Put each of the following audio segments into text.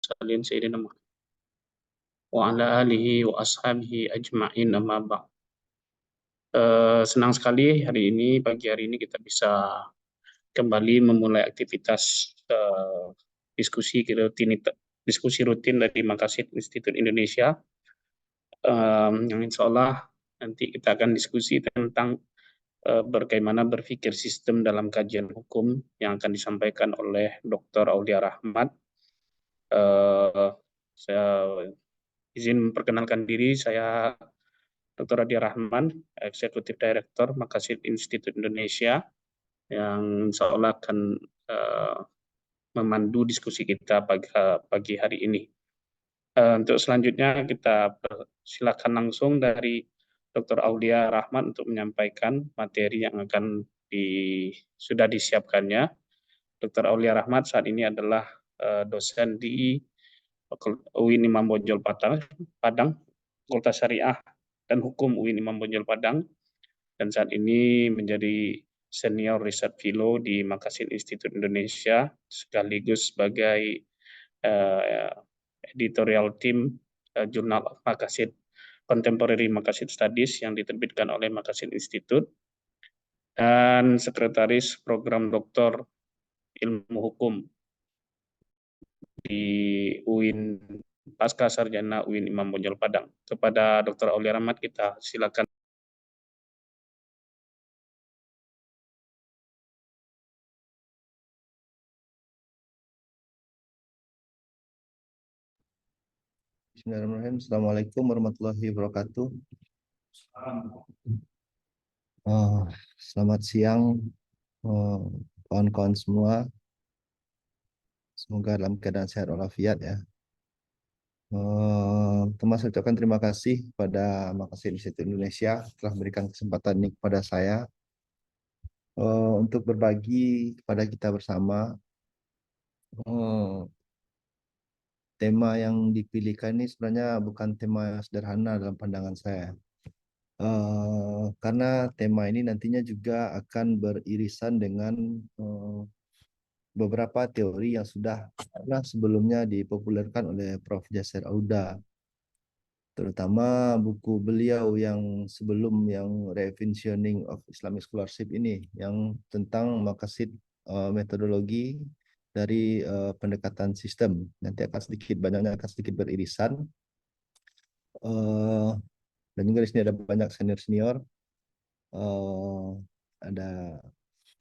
mursalin sayyidina Muhammad wa ala alihi wa ashabihi ajma'in amma ba'd. Senang sekali pagi hari ini kita bisa kembali memulai aktivitas diskusi rutin dari Makassar Institut Indonesia, yang insya Allah nanti kita akan diskusi tentang bagaimana berpikir sistem dalam kajian hukum yang akan disampaikan oleh Dr. Aulia Rahmat. Saya izin memperkenalkan diri, saya Dr. Aulia Rahman, Eksekutif Direktur Makassar Institut Indonesia, yang insya Allah akan memandu diskusi kita pagi hari ini. Untuk selanjutnya kita silakan langsung dari Dr. Aulia Rahman untuk menyampaikan materi yang akan sudah disiapkannya. Dr. Aulia Rahmat saat ini adalah dosen di UIN Imam Bonjol Padang, Fakultas Syariah dan Hukum UIN Imam Bonjol Padang, dan saat ini menjadi Senior Research Fellow di Makassar Institut Indonesia, sekaligus sebagai editorial team Jurnal of Makassar Contemporary Makassar Studies yang diterbitkan oleh Makassar Institute, dan Sekretaris Program Doktor Ilmu Hukum di UIN Pasca Sarjana UIN Imam Bonjol Padang. Kepada Dr. Aulia Rahmat kita silakan. Bismillahirrahmanirrahim. Assalamualaikum warahmatullahi wabarakatuh. Selamat siang kawan-kawan semua. Semoga dalam keadaan sehat walafiat ya. Saya ucapkan terima kasih kepada Makassar Institut Indonesia telah memberikan kesempatan ini kepada saya untuk berbagi kepada kita bersama. Tema yang dipilihkan ini sebenarnya bukan tema yang sederhana dalam pandangan saya. Karena tema ini nantinya juga akan beririsan dengan beberapa teori yang sudah pernah sebelumnya dipopulerkan oleh Prof. Yasser Auda, terutama buku beliau yang sebelum, yang Revisioning of Islamic Scholarship ini, yang tentang maqasid metodologi dari pendekatan sistem. Nanti akan sedikit beririsan. Dan juga di sini ada banyak senior-senior. Ada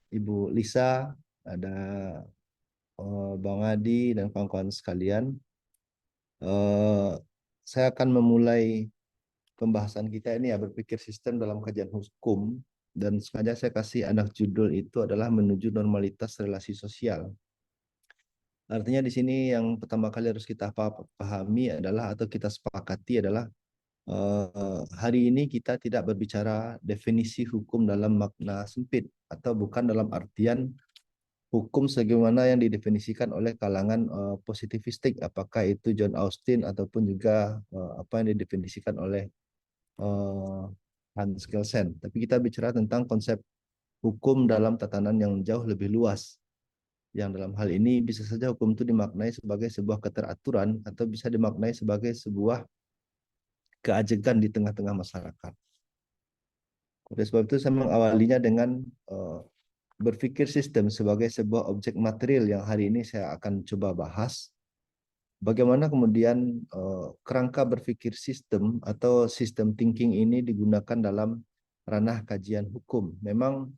Ibu Lisa, ada Bang Adi dan kawan-kawan sekalian. Saya akan memulai pembahasan kita ini ya, berpikir sistem dalam kajian hukum, dan sengaja saya kasih anak judul itu adalah menuju normalitas relasi sosial. Artinya di sini yang pertama kali harus kita pahami adalah, atau kita sepakati adalah, hari ini kita tidak berbicara definisi hukum dalam makna sempit, atau bukan dalam artian hukum sebagaimana yang didefinisikan oleh kalangan positivistik, apakah itu John Austin ataupun juga apa yang didefinisikan oleh Hans Kelsen. Tapi kita bicara tentang konsep hukum dalam tatanan yang jauh lebih luas, yang dalam hal ini bisa saja hukum itu dimaknai sebagai sebuah keteraturan atau bisa dimaknai sebagai sebuah keajegan di tengah-tengah masyarakat. Oleh sebab itu saya mengawalinya dengan berpikir sistem sebagai sebuah objek material yang hari ini saya akan coba bahas. Bagaimana kemudian kerangka berpikir sistem atau sistem thinking ini digunakan dalam ranah kajian hukum. Memang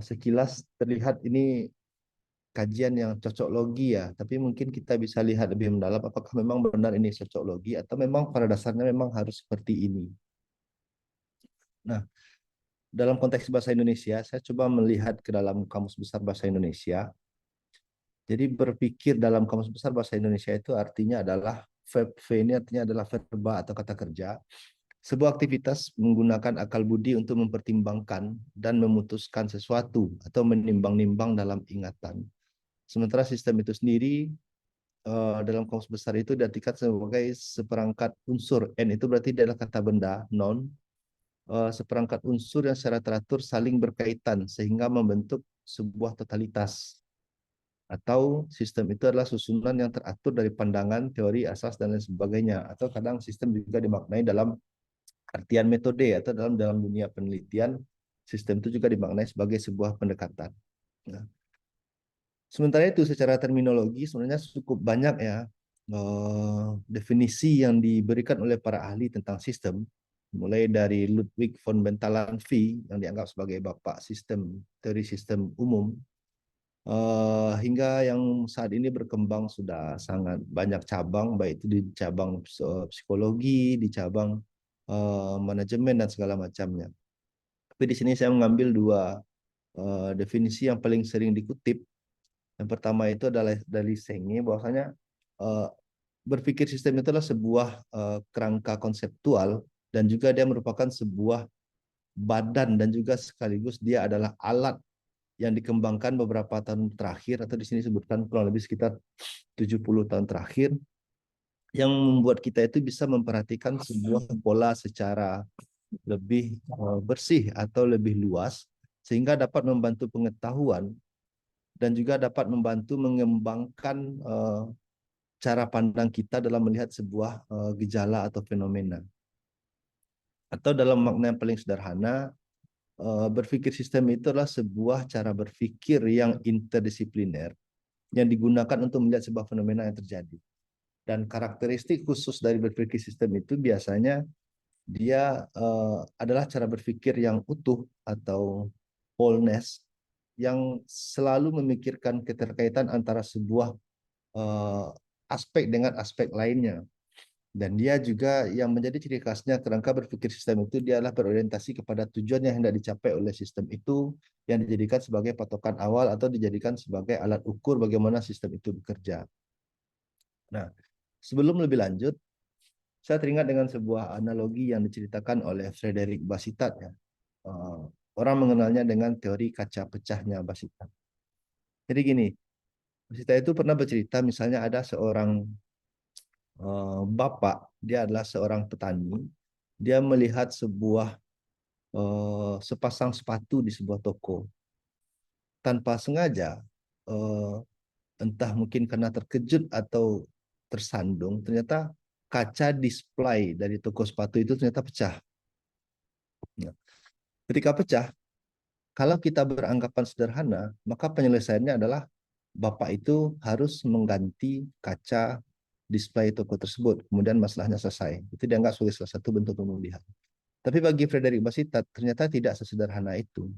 sekilas terlihat ini kajian yang cocoklogi ya, tapi mungkin kita bisa lihat lebih mendalam apakah memang benar ini cocoklogi atau memang pada dasarnya memang harus seperti ini. Nah, dalam konteks bahasa Indonesia, saya coba melihat ke dalam Kamus Besar Bahasa Indonesia. Jadi berpikir dalam Kamus Besar Bahasa Indonesia itu artinya adalah, verb ini artinya adalah verba atau kata kerja, sebuah aktivitas menggunakan akal budi untuk mempertimbangkan dan memutuskan sesuatu atau menimbang-nimbang dalam ingatan. Sementara sistem itu sendiri dalam Kamus Besar itu diartikan sebagai seperangkat unsur. N itu berarti adalah kata benda, non, seperangkat unsur yang secara teratur saling berkaitan sehingga membentuk sebuah totalitas. Atau sistem itu adalah susunan yang teratur dari pandangan, teori, asas, dan lain sebagainya. Atau kadang sistem juga dimaknai dalam artian metode, atau dalam dunia penelitian, sistem itu juga dimaknai sebagai sebuah pendekatan. Nah, sementara itu secara terminologi sebenarnya cukup banyak ya definisi yang diberikan oleh para ahli tentang sistem, mulai dari Ludwig von Bentalanffy yang dianggap sebagai bapak sistem, teori sistem umum, hingga yang saat ini berkembang sudah sangat banyak cabang, baik itu di cabang psikologi, di cabang manajemen dan segala macamnya. Tapi di sini saya mengambil dua definisi yang paling sering dikutip. Yang pertama itu adalah dari Senge, bahwasanya uh, berpikir sistem itu adalah sebuah kerangka konseptual, dan juga dia merupakan sebuah badan, dan juga sekaligus dia adalah alat yang dikembangkan beberapa tahun terakhir, atau di sini disebutkan kurang lebih sekitar 70 tahun terakhir, yang membuat kita itu bisa memperhatikan sebuah pola secara lebih bersih atau lebih luas, sehingga dapat membantu pengetahuan dan juga dapat membantu mengembangkan cara pandang kita dalam melihat sebuah gejala atau fenomena. Atau dalam makna yang paling sederhana, berpikir sistem itu adalah sebuah cara berpikir yang interdisipliner yang digunakan untuk melihat sebuah fenomena yang terjadi. Dan karakteristik khusus dari berpikir sistem itu biasanya dia adalah cara berpikir yang utuh atau wholeness, yang selalu memikirkan keterkaitan antara sebuah aspek dengan aspek lainnya. Dan dia juga yang menjadi ciri khasnya kerangka berpikir sistem itu, dia adalah berorientasi kepada tujuan yang hendak dicapai oleh sistem itu, yang dijadikan sebagai patokan awal atau dijadikan sebagai alat ukur bagaimana sistem itu bekerja. Nah, sebelum lebih lanjut, saya teringat dengan sebuah analogi yang diceritakan oleh Frederick Bastiat ya. Orang mengenalnya dengan teori kaca pecahnya Bastiat. Jadi gini, Bastiat itu pernah bercerita, misalnya ada seorang bapak, dia adalah seorang petani, dia melihat sebuah sepasang sepatu di sebuah toko. Tanpa sengaja, entah mungkin karena terkejut atau tersandung, ternyata kaca display dari toko sepatu itu ternyata pecah. Nah, ketika pecah, kalau kita beranggapan sederhana, maka penyelesaiannya adalah bapak itu harus mengganti kaca display toko tersebut, kemudian masalahnya selesai. Itu dianggap sebagai salah satu bentuk pemulihan. Tapi bagi Frederick Bastiat ternyata tidak sesederhana itu.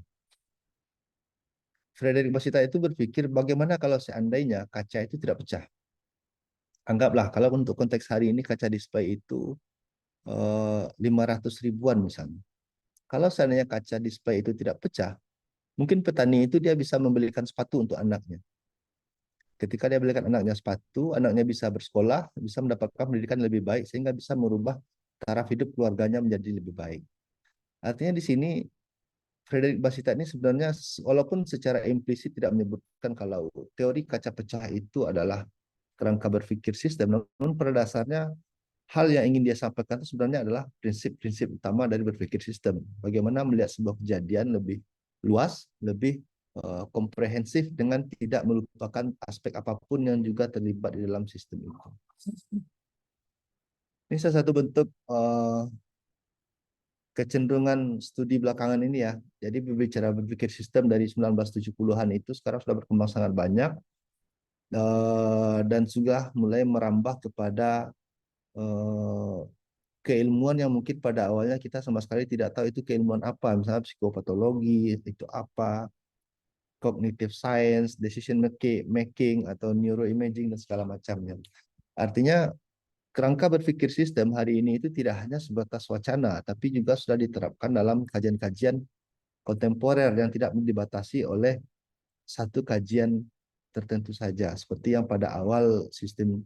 Frederick Bastiat itu berpikir bagaimana kalau seandainya kaca itu tidak pecah. Anggaplah kalau untuk konteks hari ini kaca display itu 500 ribuan misalnya. Kalau seandainya kaca display itu tidak pecah, mungkin petani itu dia bisa membelikan sepatu untuk anaknya. Ketika dia belikan anaknya sepatu, anaknya bisa bersekolah, bisa mendapatkan pendidikan lebih baik, sehingga bisa merubah taraf hidup keluarganya menjadi lebih baik. Artinya di sini Frederick Bastiat ini sebenarnya walaupun secara implisit tidak menyebutkan kalau teori kaca pecah itu adalah kerangka berpikir sistem, namun pada dasarnya hal yang ingin dia sampaikan itu sebenarnya adalah prinsip-prinsip utama dari berpikir sistem. Bagaimana melihat sebuah kejadian lebih luas, lebih komprehensif, dengan tidak melupakan aspek apapun yang juga terlibat di dalam sistem itu. Ini salah satu bentuk kecenderungan studi belakangan ini ya. Jadi berbicara berpikir sistem dari 1970-an itu sekarang sudah berkembang sangat banyak, dan juga mulai merambah kepada keilmuan yang mungkin pada awalnya kita sama sekali tidak tahu itu keilmuan apa. Misalnya psikopatologi itu apa, cognitive science, decision making atau neuroimaging dan segala macamnya. Artinya kerangka berpikir sistem hari ini itu tidak hanya sebatas wacana, tapi juga sudah diterapkan dalam kajian-kajian kontemporer yang tidak dibatasi oleh satu kajian tertentu saja. Seperti yang pada awal sistem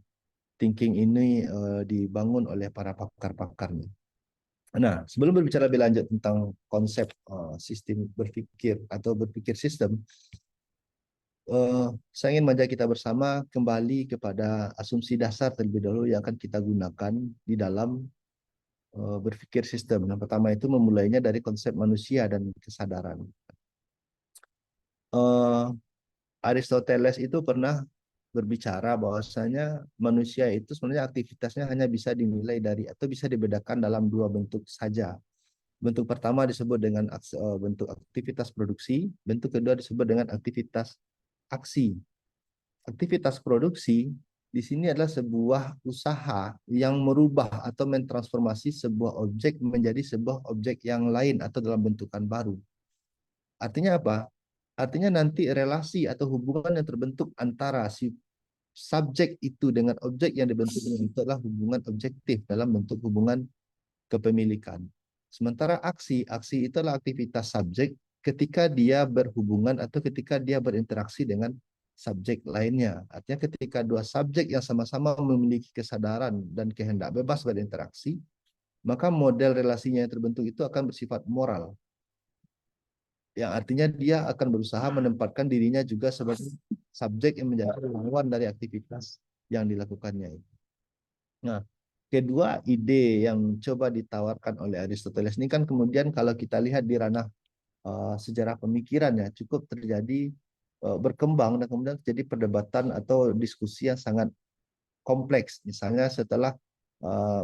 thinking ini dibangun oleh para pakar-pakarnya. Nah, sebelum berbicara lebih lanjut tentang konsep sistem berpikir atau berpikir sistem, saya ingin mengajak kita bersama kembali kepada asumsi dasar terlebih dahulu yang akan kita gunakan di dalam berpikir sistem. Yang pertama itu memulainya dari konsep manusia dan kesadaran. Aristoteles itu pernah berbicara bahwasanya manusia itu sebenarnya aktivitasnya hanya bisa dinilai dari atau bisa dibedakan dalam dua bentuk saja. Bentuk pertama disebut dengan bentuk aktivitas produksi, bentuk kedua disebut dengan aktivitas aksi. Aktivitas produksi di sini adalah sebuah usaha yang merubah atau mentransformasi sebuah objek menjadi sebuah objek yang lain atau dalam bentukan baru. Artinya apa? Artinya nanti relasi atau hubungan yang terbentuk antara si subjek itu dengan objek yang dibentuk dengan itu adalah hubungan objektif dalam bentuk hubungan kepemilikan. Sementara aksi itu adalah aktivitas subjek ketika dia berhubungan atau ketika dia berinteraksi dengan subjek lainnya. Artinya ketika dua subjek yang sama-sama memiliki kesadaran dan kehendak bebas berinteraksi, maka model relasinya yang terbentuk itu akan bersifat moral. Yang artinya dia akan berusaha menempatkan dirinya juga sebagai subjek yang menjadi lawan dari aktivitas yang dilakukannya. Nah, kedua ide yang coba ditawarkan oleh Aristoteles ini kan kemudian kalau kita lihat di ranah sejarah pemikiran ya cukup terjadi berkembang dan kemudian terjadi perdebatan atau diskusi yang sangat kompleks. Misalnya setelah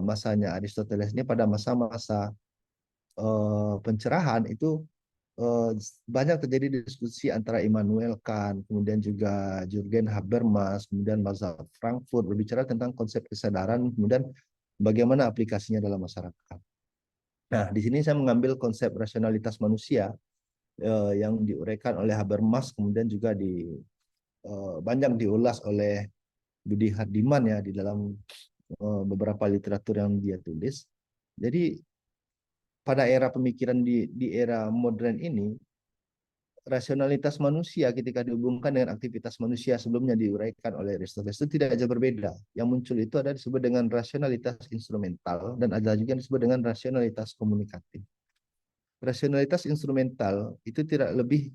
masanya Aristoteles ini pada masa-masa pencerahan itu eh, banyak terjadi diskusi antara Immanuel Kant, kemudian juga Jürgen Habermas, kemudian Marshall Frankfurt berbicara tentang konsep kesadaran, kemudian bagaimana aplikasinya dalam masyarakat. Nah, di sini saya mengambil konsep rasionalitas manusia yang diuraikan oleh Habermas, kemudian juga banyak diulas oleh Budi Hardiman ya di dalam beberapa literatur yang dia tulis. Jadi pada era pemikiran di era modern ini, rasionalitas manusia ketika dihubungkan dengan aktivitas manusia sebelumnya diuraikan oleh Aristoteles itu tidak jauh berbeda. Yang muncul itu ada disebut dengan rasionalitas instrumental dan ada juga yang disebut dengan rasionalitas komunikatif. Rasionalitas instrumental itu tidak lebih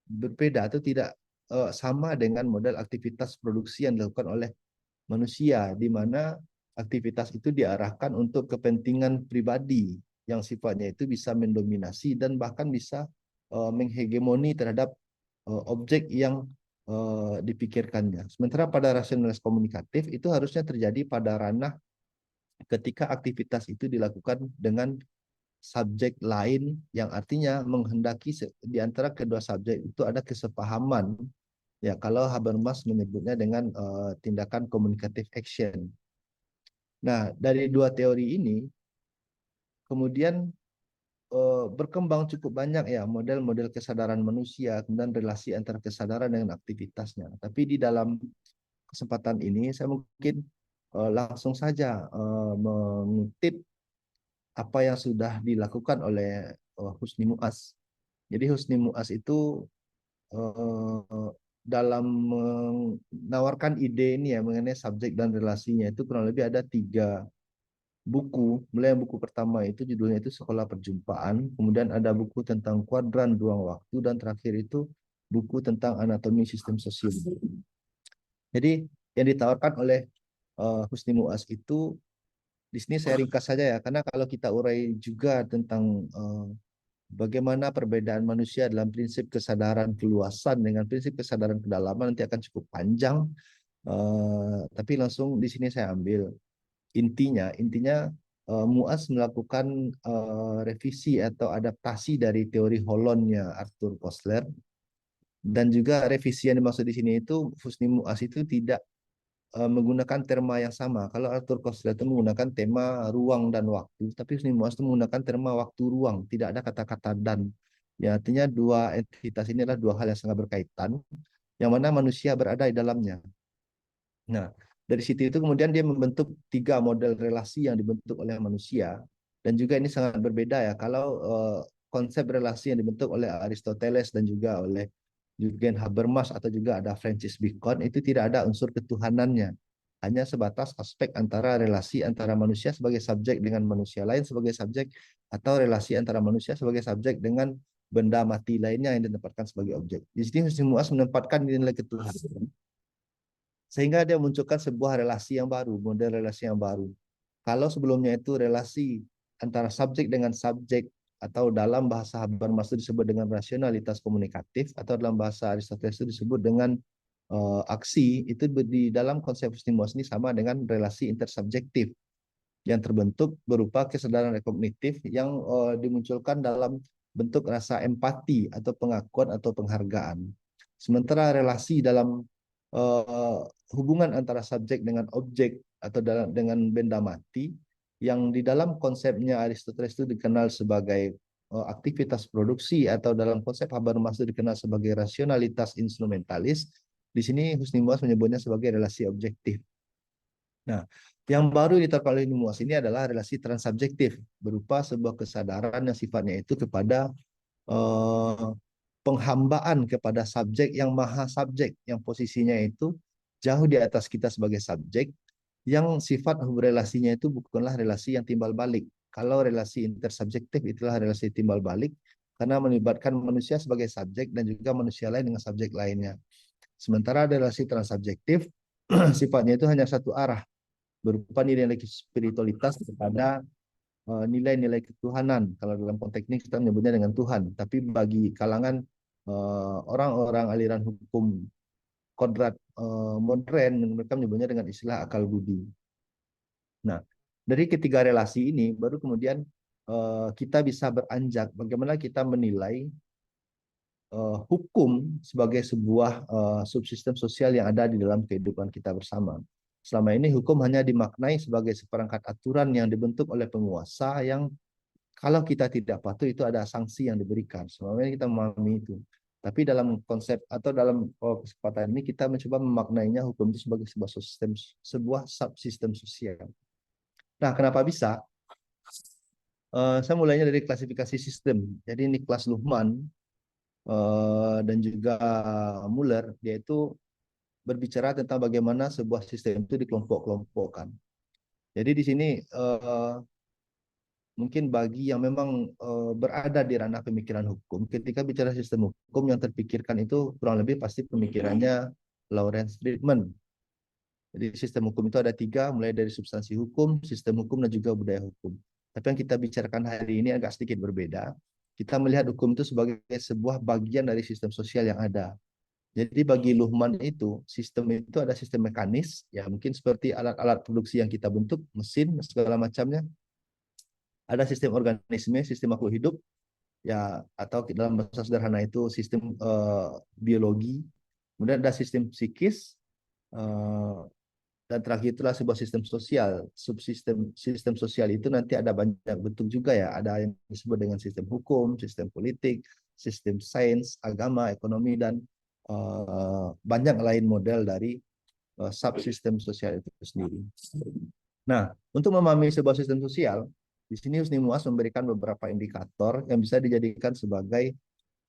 berbeda atau tidak sama dengan model aktivitas produksi yang dilakukan oleh manusia, di mana aktivitas itu diarahkan untuk kepentingan pribadi yang sifatnya itu bisa mendominasi dan bahkan bisa menghegemoni terhadap objek yang dipikirkannya. Sementara pada rasionalitas komunikatif itu harusnya terjadi pada ranah ketika aktivitas itu dilakukan dengan subjek lain yang artinya menghendaki di antara kedua subjek itu ada kesepahaman. Ya, kalau Habermas menyebutnya dengan tindakan komunikatif action. Nah, dari dua teori ini kemudian berkembang cukup banyak ya model-model kesadaran manusia, kemudian relasi antara kesadaran dengan aktivitasnya. Tapi di dalam kesempatan ini saya mungkin langsung saja mengutip apa yang sudah dilakukan oleh Husni Mu'az. Jadi Husni Mu'az itu dalam menawarkan ide ini ya mengenai subjek dan relasinya itu kurang lebih ada 3 buku. Mulai yang buku pertama itu judulnya itu Sekolah Perjumpaan, kemudian ada buku tentang kuadran ruang waktu, dan terakhir itu buku tentang anatomi sistem sosial. Jadi yang ditawarkan oleh Husni Mu'az itu di sini saya ringkas saja ya, karena kalau kita urai juga tentang bagaimana perbedaan manusia dalam prinsip kesadaran keluasan dengan prinsip kesadaran kedalaman nanti akan cukup panjang. Tapi langsung di sini saya ambil intinya Muaz melakukan revisi atau adaptasi dari teori Holonnya Arthur Koestler, dan juga revisi yang dimaksud di sini itu Husni Muaz itu tidak menggunakan terma yang sama. Kalau Arthur Koestler itu menggunakan tema ruang dan waktu, tapi Husni Muaz itu menggunakan terma waktu ruang, tidak ada kata-kata dan. Ya, artinya dua entitas ini adalah dua hal yang sangat berkaitan, yang mana manusia berada di dalamnya. Nah, dari situ itu kemudian dia membentuk 3 model relasi yang dibentuk oleh manusia, dan juga ini sangat berbeda ya. Kalau konsep relasi yang dibentuk oleh Aristoteles dan juga oleh Jürgen Habermas atau juga ada Francis Bacon itu tidak ada unsur ketuhanannya. Hanya sebatas aspek antara relasi antara manusia sebagai subjek dengan manusia lain sebagai subjek, atau relasi antara manusia sebagai subjek dengan benda mati lainnya yang ditempatkan sebagai objek. Di sini Husni Mu'az menempatkan nilai ketuhanan, sehingga dia munculkan sebuah relasi yang baru, model relasi yang baru. Kalau sebelumnya itu relasi antara subjek dengan subjek atau dalam bahasa Habermas itu disebut dengan rasionalitas komunikatif, atau dalam bahasa Aristoteles itu disebut dengan aksi, itu di dalam konsep stimulus ini sama dengan relasi intersubjektif yang terbentuk berupa kesadaran rekognitif yang dimunculkan dalam bentuk rasa empati atau pengakuan atau penghargaan. Sementara relasi dalam hubungan antara subjek dengan objek atau dengan benda mati yang di dalam konsepnya Aristoteles itu dikenal sebagai aktivitas produksi, atau dalam konsep Habermas itu dikenal sebagai rasionalitas instrumentalis. Di sini Husni Muas menyebutnya sebagai relasi objektif. Nah, yang baru diterapkan oleh Muas ini adalah relasi transsubjektif, berupa sebuah kesadaran yang sifatnya itu kepada eh, penghambaan kepada subjek yang maha subjek, yang posisinya itu jauh di atas kita sebagai subjek, yang sifat relasinya itu bukanlah relasi yang timbal balik. Kalau relasi intersubjektif itulah relasi timbal balik, karena melibatkan manusia sebagai subjek dan juga manusia lain dengan subjek lainnya. Sementara relasi transsubjektif sifatnya itu hanya satu arah, berupa nilai-nilai spiritualitas kepada nilai-nilai ketuhanan. Kalau dalam konteks ini kita menyebutnya dengan Tuhan. Tapi bagi kalangan orang-orang aliran hukum kodrat modern, mereka menyebutnya dengan istilah akal budi. Nah, dari ketiga relasi ini, baru kemudian kita bisa beranjak bagaimana kita menilai hukum sebagai sebuah subsistem sosial yang ada di dalam kehidupan kita bersama. Selama ini hukum hanya dimaknai sebagai seperangkat aturan yang dibentuk oleh penguasa yang kalau kita tidak patuh itu ada sanksi yang diberikan. Selama ini kita memahami itu. Tapi dalam konsep atau dalam kesempatan ini kita mencoba memaknainya hukum itu sebagai sebuah subsistem sosial. Nah, kenapa bisa? Saya mulainya dari klasifikasi sistem. Jadi Niklas Luhmann dan juga Muller, yaitu berbicara tentang bagaimana sebuah sistem itu dikelompok-kelompokkan. Jadi di sini mungkin bagi yang memang berada di ranah pemikiran hukum, ketika bicara sistem hukum yang terpikirkan itu kurang lebih pasti pemikirannya Lawrence Friedman. Jadi sistem hukum itu ada tiga, mulai dari substansi hukum, sistem hukum, dan juga budaya hukum. Tapi yang kita bicarakan hari ini agak sedikit berbeda. Kita melihat hukum itu sebagai sebuah bagian dari sistem sosial yang ada. Jadi bagi Luhmann itu, sistem itu ada sistem mekanis, ya mungkin seperti alat-alat produksi yang kita bentuk, mesin, segala macamnya. Ada sistem organisme, sistem makhluk hidup, ya atau dalam bahasa sederhana itu sistem biologi. Kemudian ada sistem psikis, dan terakhir itulah sebuah sistem sosial. Subsistem sistem sosial itu nanti ada banyak bentuk juga ya. Ada yang disebut dengan sistem hukum, sistem politik, sistem sains, agama, ekonomi, dan banyak lain model dari subsistem sosial itu sendiri. Nah, untuk memahami sebuah sistem sosial, di sini Husni Muas memberikan beberapa indikator yang bisa dijadikan sebagai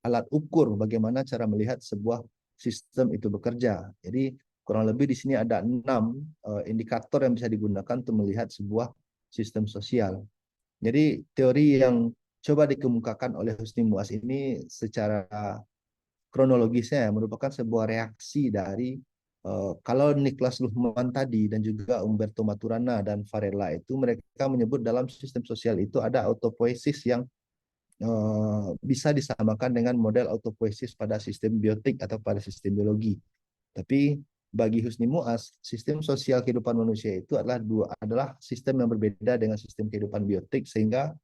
alat ukur bagaimana cara melihat sebuah sistem itu bekerja. Jadi kurang lebih di sini ada 6 indikator yang bisa digunakan untuk melihat sebuah sistem sosial. Jadi teori yang coba dikemukakan oleh Husni Muas ini secara kronologisnya merupakan sebuah reaksi dari kalau Niklas Luhmann tadi dan juga Umberto Maturana dan Varela itu mereka menyebut dalam sistem sosial itu ada autopoiesis yang bisa disamakan dengan model autopoiesis pada sistem biotik atau pada sistem biologi. Tapi bagi Husni Muas, sistem sosial kehidupan manusia itu adalah sistem yang berbeda dengan sistem kehidupan biotik, sehingga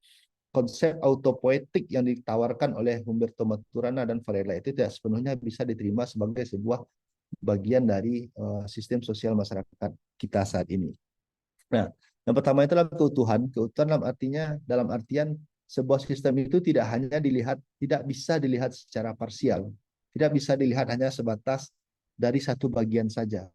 konsep autopoietik yang ditawarkan oleh Humberto Maturana dan Varela itu tidak sepenuhnya bisa diterima sebagai sebuah bagian dari sistem sosial masyarakat kita saat ini. Nah, yang pertama itu adalah keutuhan. Keutuhan dalam artian sebuah sistem itu tidak bisa dilihat secara parsial, tidak bisa dilihat hanya sebatas dari satu bagian saja.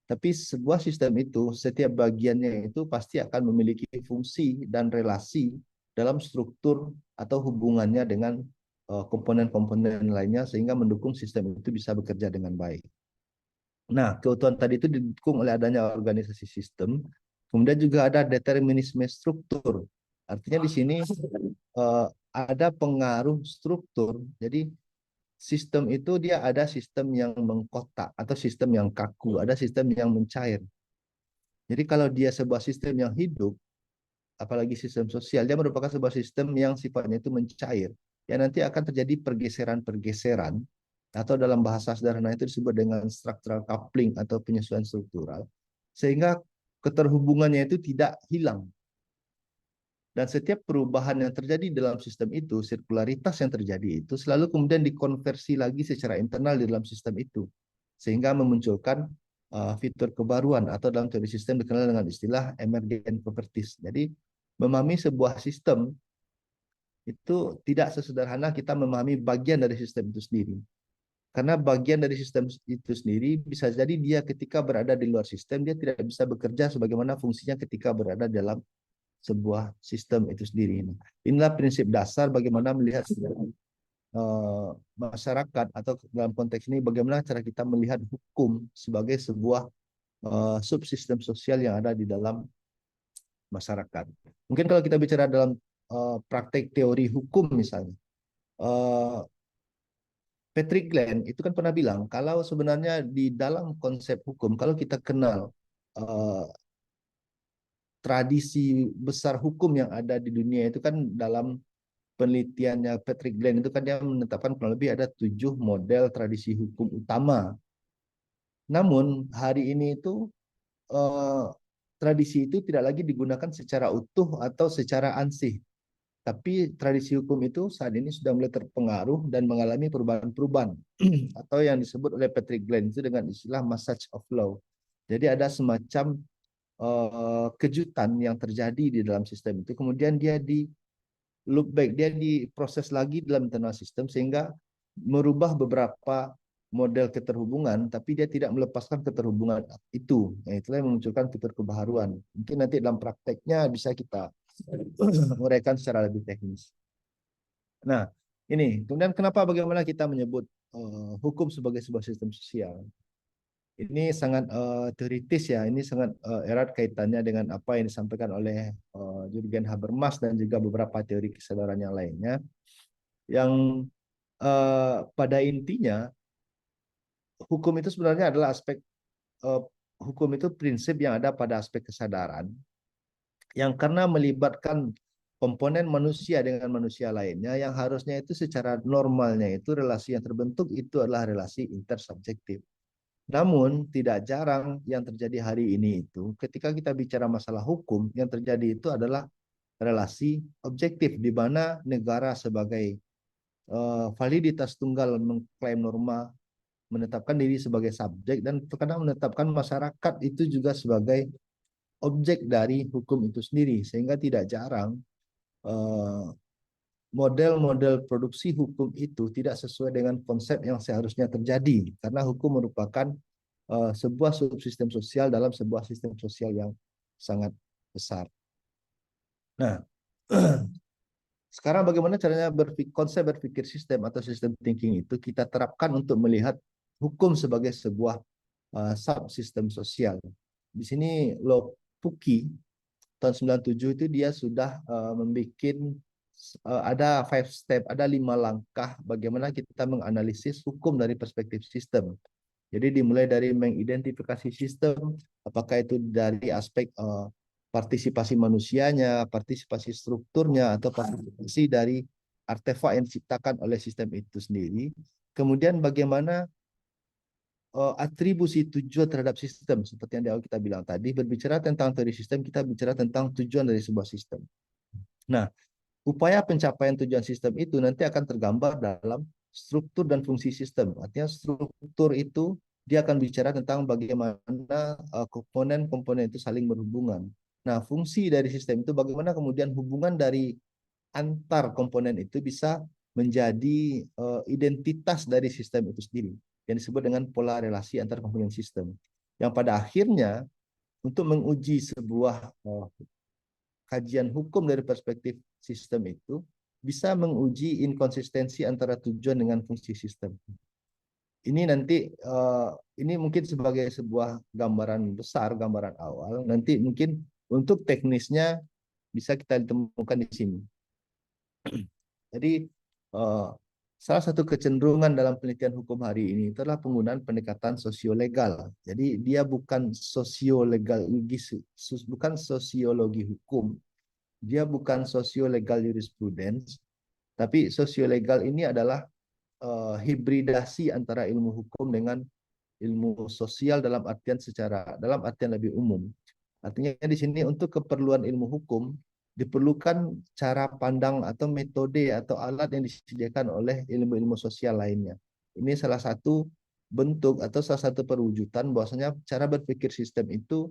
Tapi sebuah sistem itu, setiap bagiannya itu pasti akan memiliki fungsi dan relasi dalam struktur atau hubungannya dengan komponen-komponen lainnya sehingga mendukung sistem itu bisa bekerja dengan baik. Nah, keutuhan tadi itu didukung oleh adanya organisasi sistem, kemudian juga ada determinisme struktur. Artinya di sini ada pengaruh struktur. Jadi sistem itu dia ada sistem yang mengkotak atau sistem yang kaku, ada sistem yang mencair. Jadi kalau dia sebuah sistem yang hidup, apalagi sistem sosial, dia merupakan sebuah sistem yang sifatnya itu mencair. Ya nanti akan terjadi pergeseran-pergeseran atau dalam bahasa sederhana itu disebut dengan structural coupling atau penyesuaian struktural, sehingga keterhubungannya itu tidak hilang. Dan setiap perubahan yang terjadi dalam sistem itu, sirkularitas yang terjadi itu selalu kemudian dikonversi lagi secara internal di dalam sistem itu, sehingga memunculkan fitur kebaruan atau dalam teori sistem dikenal dengan istilah emergent properties. Jadi memahami sebuah sistem itu tidak sesederhana kita memahami bagian dari sistem itu sendiri. Karena bagian dari sistem itu sendiri bisa jadi dia ketika berada di luar sistem, dia tidak bisa bekerja sebagaimana fungsinya ketika berada dalam sebuah sistem itu sendiri. Inilah prinsip dasar bagaimana melihat masyarakat, atau dalam konteks ini bagaimana cara kita melihat hukum sebagai sebuah subsistem sosial yang ada di dalam masyarakat. Mungkin kalau kita bicara dalam praktek teori hukum misalnya, Patrick Glenn itu kan pernah bilang kalau sebenarnya di dalam konsep hukum, kalau kita kenal tradisi besar hukum yang ada di dunia itu, kan dalam penelitiannya Patrick Glenn itu kan dia menetapkan kurang lebih ada 7 model tradisi hukum utama. Namun hari ini itu tradisi itu tidak lagi digunakan secara utuh atau secara ansih. Tapi tradisi hukum itu saat ini sudah mulai terpengaruh dan mengalami perubahan-perubahan atau yang disebut oleh Patrick Glenn itu dengan istilah massage of law. Jadi ada semacam kejutan yang terjadi di dalam sistem itu, kemudian dia di loop back, dia diproses lagi dalam internal sistem sehingga merubah beberapa model keterhubungan, tapi dia tidak melepaskan keterhubungan itu. Nah, itulah yang memunculkan fitur kebaharuan. Mungkin nanti dalam prakteknya bisa kita uraikan secara lebih teknis. Nah, ini kemudian kenapa bagaimana kita menyebut hukum sebagai sebuah sistem sosial? Ini sangat teoritis ya, ini sangat erat kaitannya dengan apa yang disampaikan oleh Jürgen Habermas dan juga beberapa teori kesadaran yang lainnya, yang pada intinya hukum itu sebenarnya adalah aspek hukum itu prinsip yang ada pada aspek kesadaran yang karena melibatkan komponen manusia dengan manusia lainnya, yang harusnya itu secara normalnya itu relasi yang terbentuk itu adalah relasi intersubjektif. Namun tidak jarang yang terjadi hari ini itu ketika kita bicara masalah hukum, yang terjadi itu adalah relasi objektif di mana negara sebagai validitas tunggal mengklaim norma, menetapkan diri sebagai subjek, dan terkadang menetapkan masyarakat itu juga sebagai objek dari hukum itu sendiri, sehingga tidak jarang model-model produksi hukum itu tidak sesuai dengan konsep yang seharusnya terjadi, karena hukum merupakan sebuah subsistem sosial dalam sebuah sistem sosial yang sangat besar. Nah, sekarang bagaimana caranya konsep berpikir sistem atau sistem thinking itu kita terapkan untuk melihat hukum sebagai sebuah subsistem sosial. Di sini Lopuki tahun 97 itu dia sudah membuat ada 5 step, ada 5 langkah bagaimana kita menganalisis hukum dari perspektif sistem. Jadi dimulai dari mengidentifikasi sistem, apakah itu dari aspek partisipasi manusianya, partisipasi strukturnya, atau partisipasi dari artefak yang diciptakan oleh sistem itu sendiri. Kemudian bagaimana atribusi tujuan terhadap sistem, seperti yang di awal kita bilang tadi, berbicara tentang teori sistem, kita bicara tentang tujuan dari sebuah sistem. Nah, upaya pencapaian tujuan sistem itu nanti akan tergambar dalam struktur dan fungsi sistem. Artinya struktur itu dia akan bicara tentang bagaimana komponen-komponen itu saling berhubungan. Nah, fungsi dari sistem itu bagaimana kemudian hubungan dari antar komponen itu bisa menjadi identitas dari sistem itu sendiri, yang disebut dengan pola relasi antar komponen sistem. Yang pada akhirnya untuk menguji sebuah kajian hukum dari perspektif sistem itu bisa menguji inkonsistensi antara tujuan dengan fungsi sistem. Ini nanti ini mungkin sebagai sebuah gambaran besar, gambaran awal. Nanti mungkin untuk teknisnya bisa kita temukan di sini. Jadi salah satu kecenderungan dalam penelitian hukum hari ini adalah penggunaan pendekatan sosiolegal. Jadi dia bukan bukan sosiologi hukum, dia bukan sosiolegal jurisprudence, tapi sosiolegal ini adalah hibridasi antara ilmu hukum dengan ilmu sosial dalam artian lebih umum. Artinya di sini untuk keperluan ilmu hukum diperlukan cara pandang atau metode atau alat yang disediakan oleh ilmu-ilmu sosial lainnya. Ini salah satu bentuk atau salah satu perwujudan bahwasanya cara berpikir sistem itu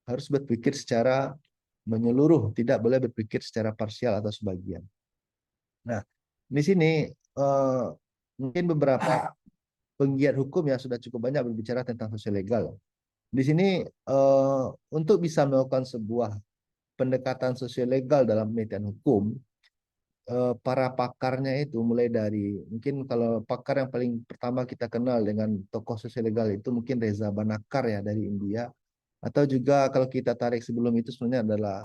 harus berpikir secara menyeluruh, tidak boleh berpikir secara parsial atau sebagian. Nah, di sini eh, mungkin beberapa penggiat hukum yang sudah cukup banyak berbicara tentang sosial legal. Di sini untuk bisa melakukan sebuah pendekatan sosial legal dalam penelitian hukum, para pakarnya itu mulai dari mungkin kalau pakar yang paling pertama kita kenal dengan tokoh sosial legal itu mungkin Reza Banakar ya dari India, atau juga kalau kita tarik sebelum itu sebenarnya adalah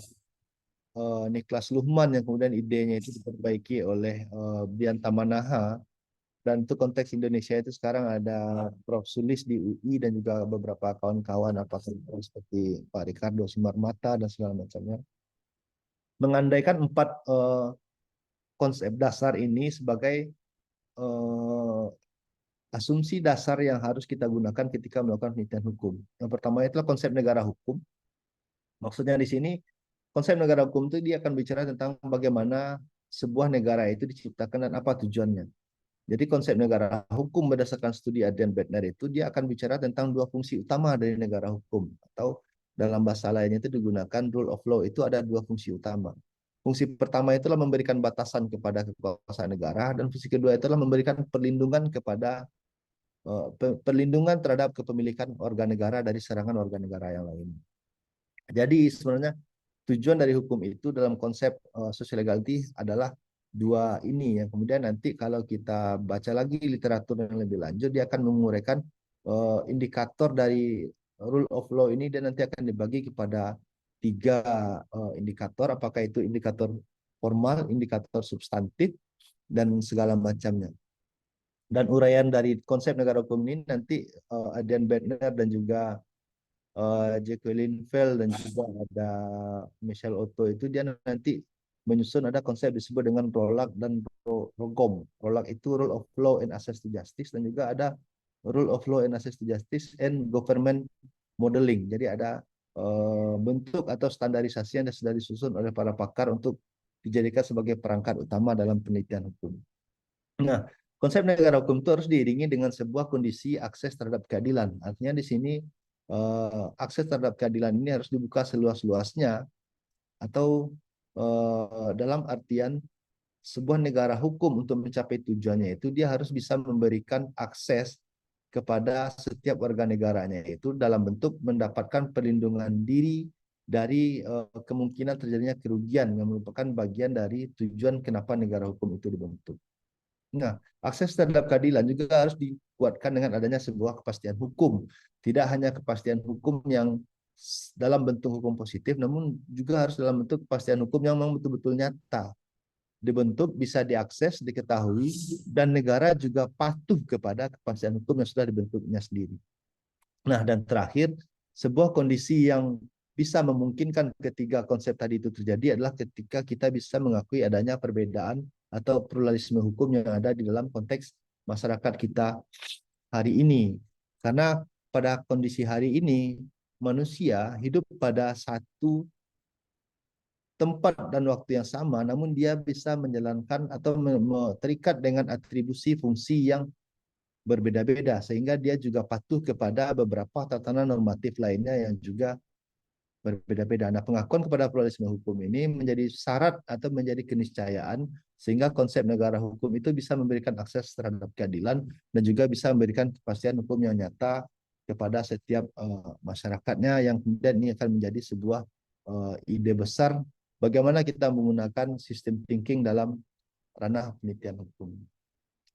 Niklas Luhmann yang kemudian idenya itu diperbaiki oleh Dian Tamanaha. Dan untuk konteks Indonesia itu sekarang ada Prof. Sulis di UI dan juga beberapa kawan-kawan seperti Pak Ricardo Sumarmata dan segala macamnya. Mengandaikan 4 konsep dasar ini sebagai eh, asumsi dasar yang harus kita gunakan ketika melakukan penelitian hukum. Yang pertama itulah konsep negara hukum. Maksudnya di sini konsep negara hukum itu dia akan bicara tentang bagaimana sebuah negara itu diciptakan dan apa tujuannya. Jadi konsep negara hukum berdasarkan studi Adrian Bettner itu dia akan bicara tentang dua fungsi utama dari negara hukum, atau dalam bahasa lainnya itu digunakan rule of law, itu ada dua fungsi utama. Fungsi pertama itulah memberikan batasan kepada kekuasaan negara, dan fungsi kedua itulah memberikan perlindungan kepada perlindungan terhadap kepemilikan warga negara dari serangan warga negara yang lain. Jadi sebenarnya tujuan dari hukum itu dalam konsep social legality adalah dua ini yang kemudian nanti kalau kita baca lagi literatur yang lebih lanjut dia akan menguraikan indikator dari rule of law ini dan nanti akan dibagi kepada tiga indikator, apakah itu indikator formal, indikator substantif, dan segala macamnya. Dan uraian dari konsep negara hukum ini nanti Adrian Bettner dan juga Jacqueline Fell dan juga ada Michelle Otto itu dia nanti menyusun ada konsep disebut dengan ROLAC dan ROGOM. ROLAC itu Rule of Law and Access to Justice, dan juga ada Rule of Law and Access to Justice and Government Modeling. Jadi ada bentuk atau standarisasi yang sudah disusun oleh para pakar untuk dijadikan sebagai perangkat utama dalam penelitian hukum. Nah, konsep negara hukum itu harus diiringi dengan sebuah kondisi akses terhadap keadilan. Artinya di sini akses terhadap keadilan ini harus dibuka seluas-luasnya, atau dalam artian sebuah negara hukum untuk mencapai tujuannya itu dia harus bisa memberikan akses kepada setiap warga negaranya itu dalam bentuk mendapatkan perlindungan diri dari kemungkinan terjadinya kerugian yang merupakan bagian dari tujuan kenapa negara hukum itu dibentuk. Nah, akses terhadap keadilan juga harus dikuatkan dengan adanya sebuah kepastian hukum. Tidak hanya kepastian hukum yang dalam bentuk hukum positif, namun juga harus dalam bentuk kepastian hukum yang memang betul-betul nyata. Dibentuk, bisa diakses, diketahui, dan negara juga patuh kepada kepastian hukum yang sudah dibentuknya sendiri. Nah, dan terakhir, sebuah kondisi yang bisa memungkinkan ketiga konsep tadi itu terjadi adalah ketika kita bisa mengakui adanya perbedaan atau pluralisme hukum yang ada di dalam konteks masyarakat kita hari ini. Karena pada kondisi hari ini, manusia hidup pada satu tempat dan waktu yang sama, namun dia bisa menjalankan atau terikat dengan atribusi fungsi yang berbeda-beda, sehingga dia juga patuh kepada beberapa tatanan normatif lainnya yang juga berbeda-beda. Nah, pengakuan kepada pluralisme hukum ini menjadi syarat atau menjadi keniscayaan sehingga konsep negara hukum itu bisa memberikan akses terhadap keadilan dan juga bisa memberikan kepastian hukum yang nyata kepada setiap masyarakatnya, yang kemudian ini akan menjadi sebuah ide besar bagaimana kita menggunakan sistem thinking dalam ranah penelitian hukum.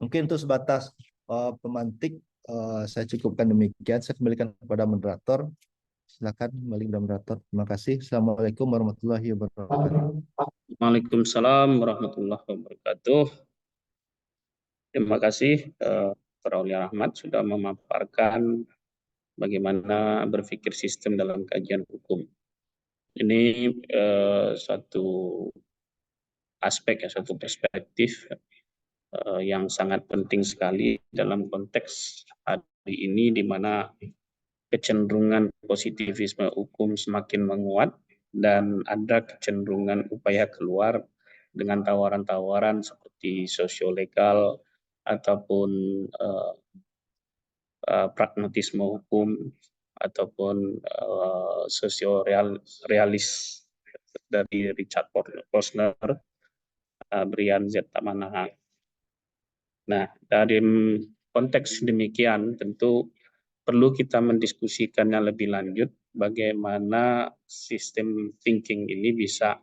Mungkin untuk sebatas pemantik saya cukupkan demikian. Saya kembalikan kepada moderator. Silakan kembali kepada moderator. Terima kasih. Assalamualaikum warahmatullahi wabarakatuh. Waalaikumsalam warahmatullahi wabarakatuh. Terima kasih Dr. Aulia Rahmat sudah memaparkan bagaimana berpikir sistem dalam kajian hukum. Ini suatu aspek ya, suatu perspektif yang sangat penting sekali dalam konteks hari ini, di mana kecenderungan positivisme hukum semakin menguat dan ada kecenderungan upaya keluar dengan tawaran-tawaran seperti sosiolegal ataupun pragmatisme hukum ataupun realis dari Richard Posner, Brian Z. Tamanaha. Nah, dari konteks demikian tentu perlu kita mendiskusikannya lebih lanjut bagaimana sistem thinking ini bisa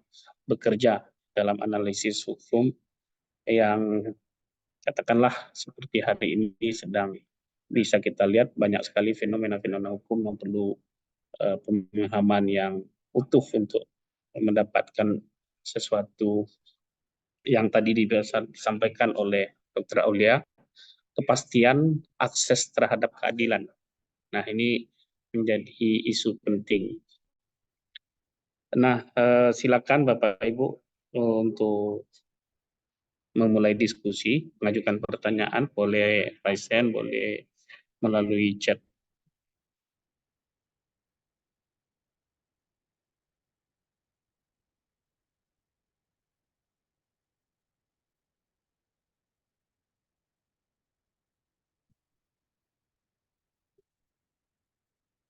bekerja dalam analisis hukum yang katakanlah seperti hari ini sedang bisa kita lihat banyak sekali fenomena-fenomena hukum yang perlu pemahaman yang utuh untuk mendapatkan sesuatu yang tadi disampaikan oleh Dr. Aulia, kepastian akses terhadap keadilan. Nah, ini menjadi isu penting. Nah, silakan Bapak Ibu untuk memulai diskusi, mengajukan pertanyaan, boleh raise hand, boleh melalui chat.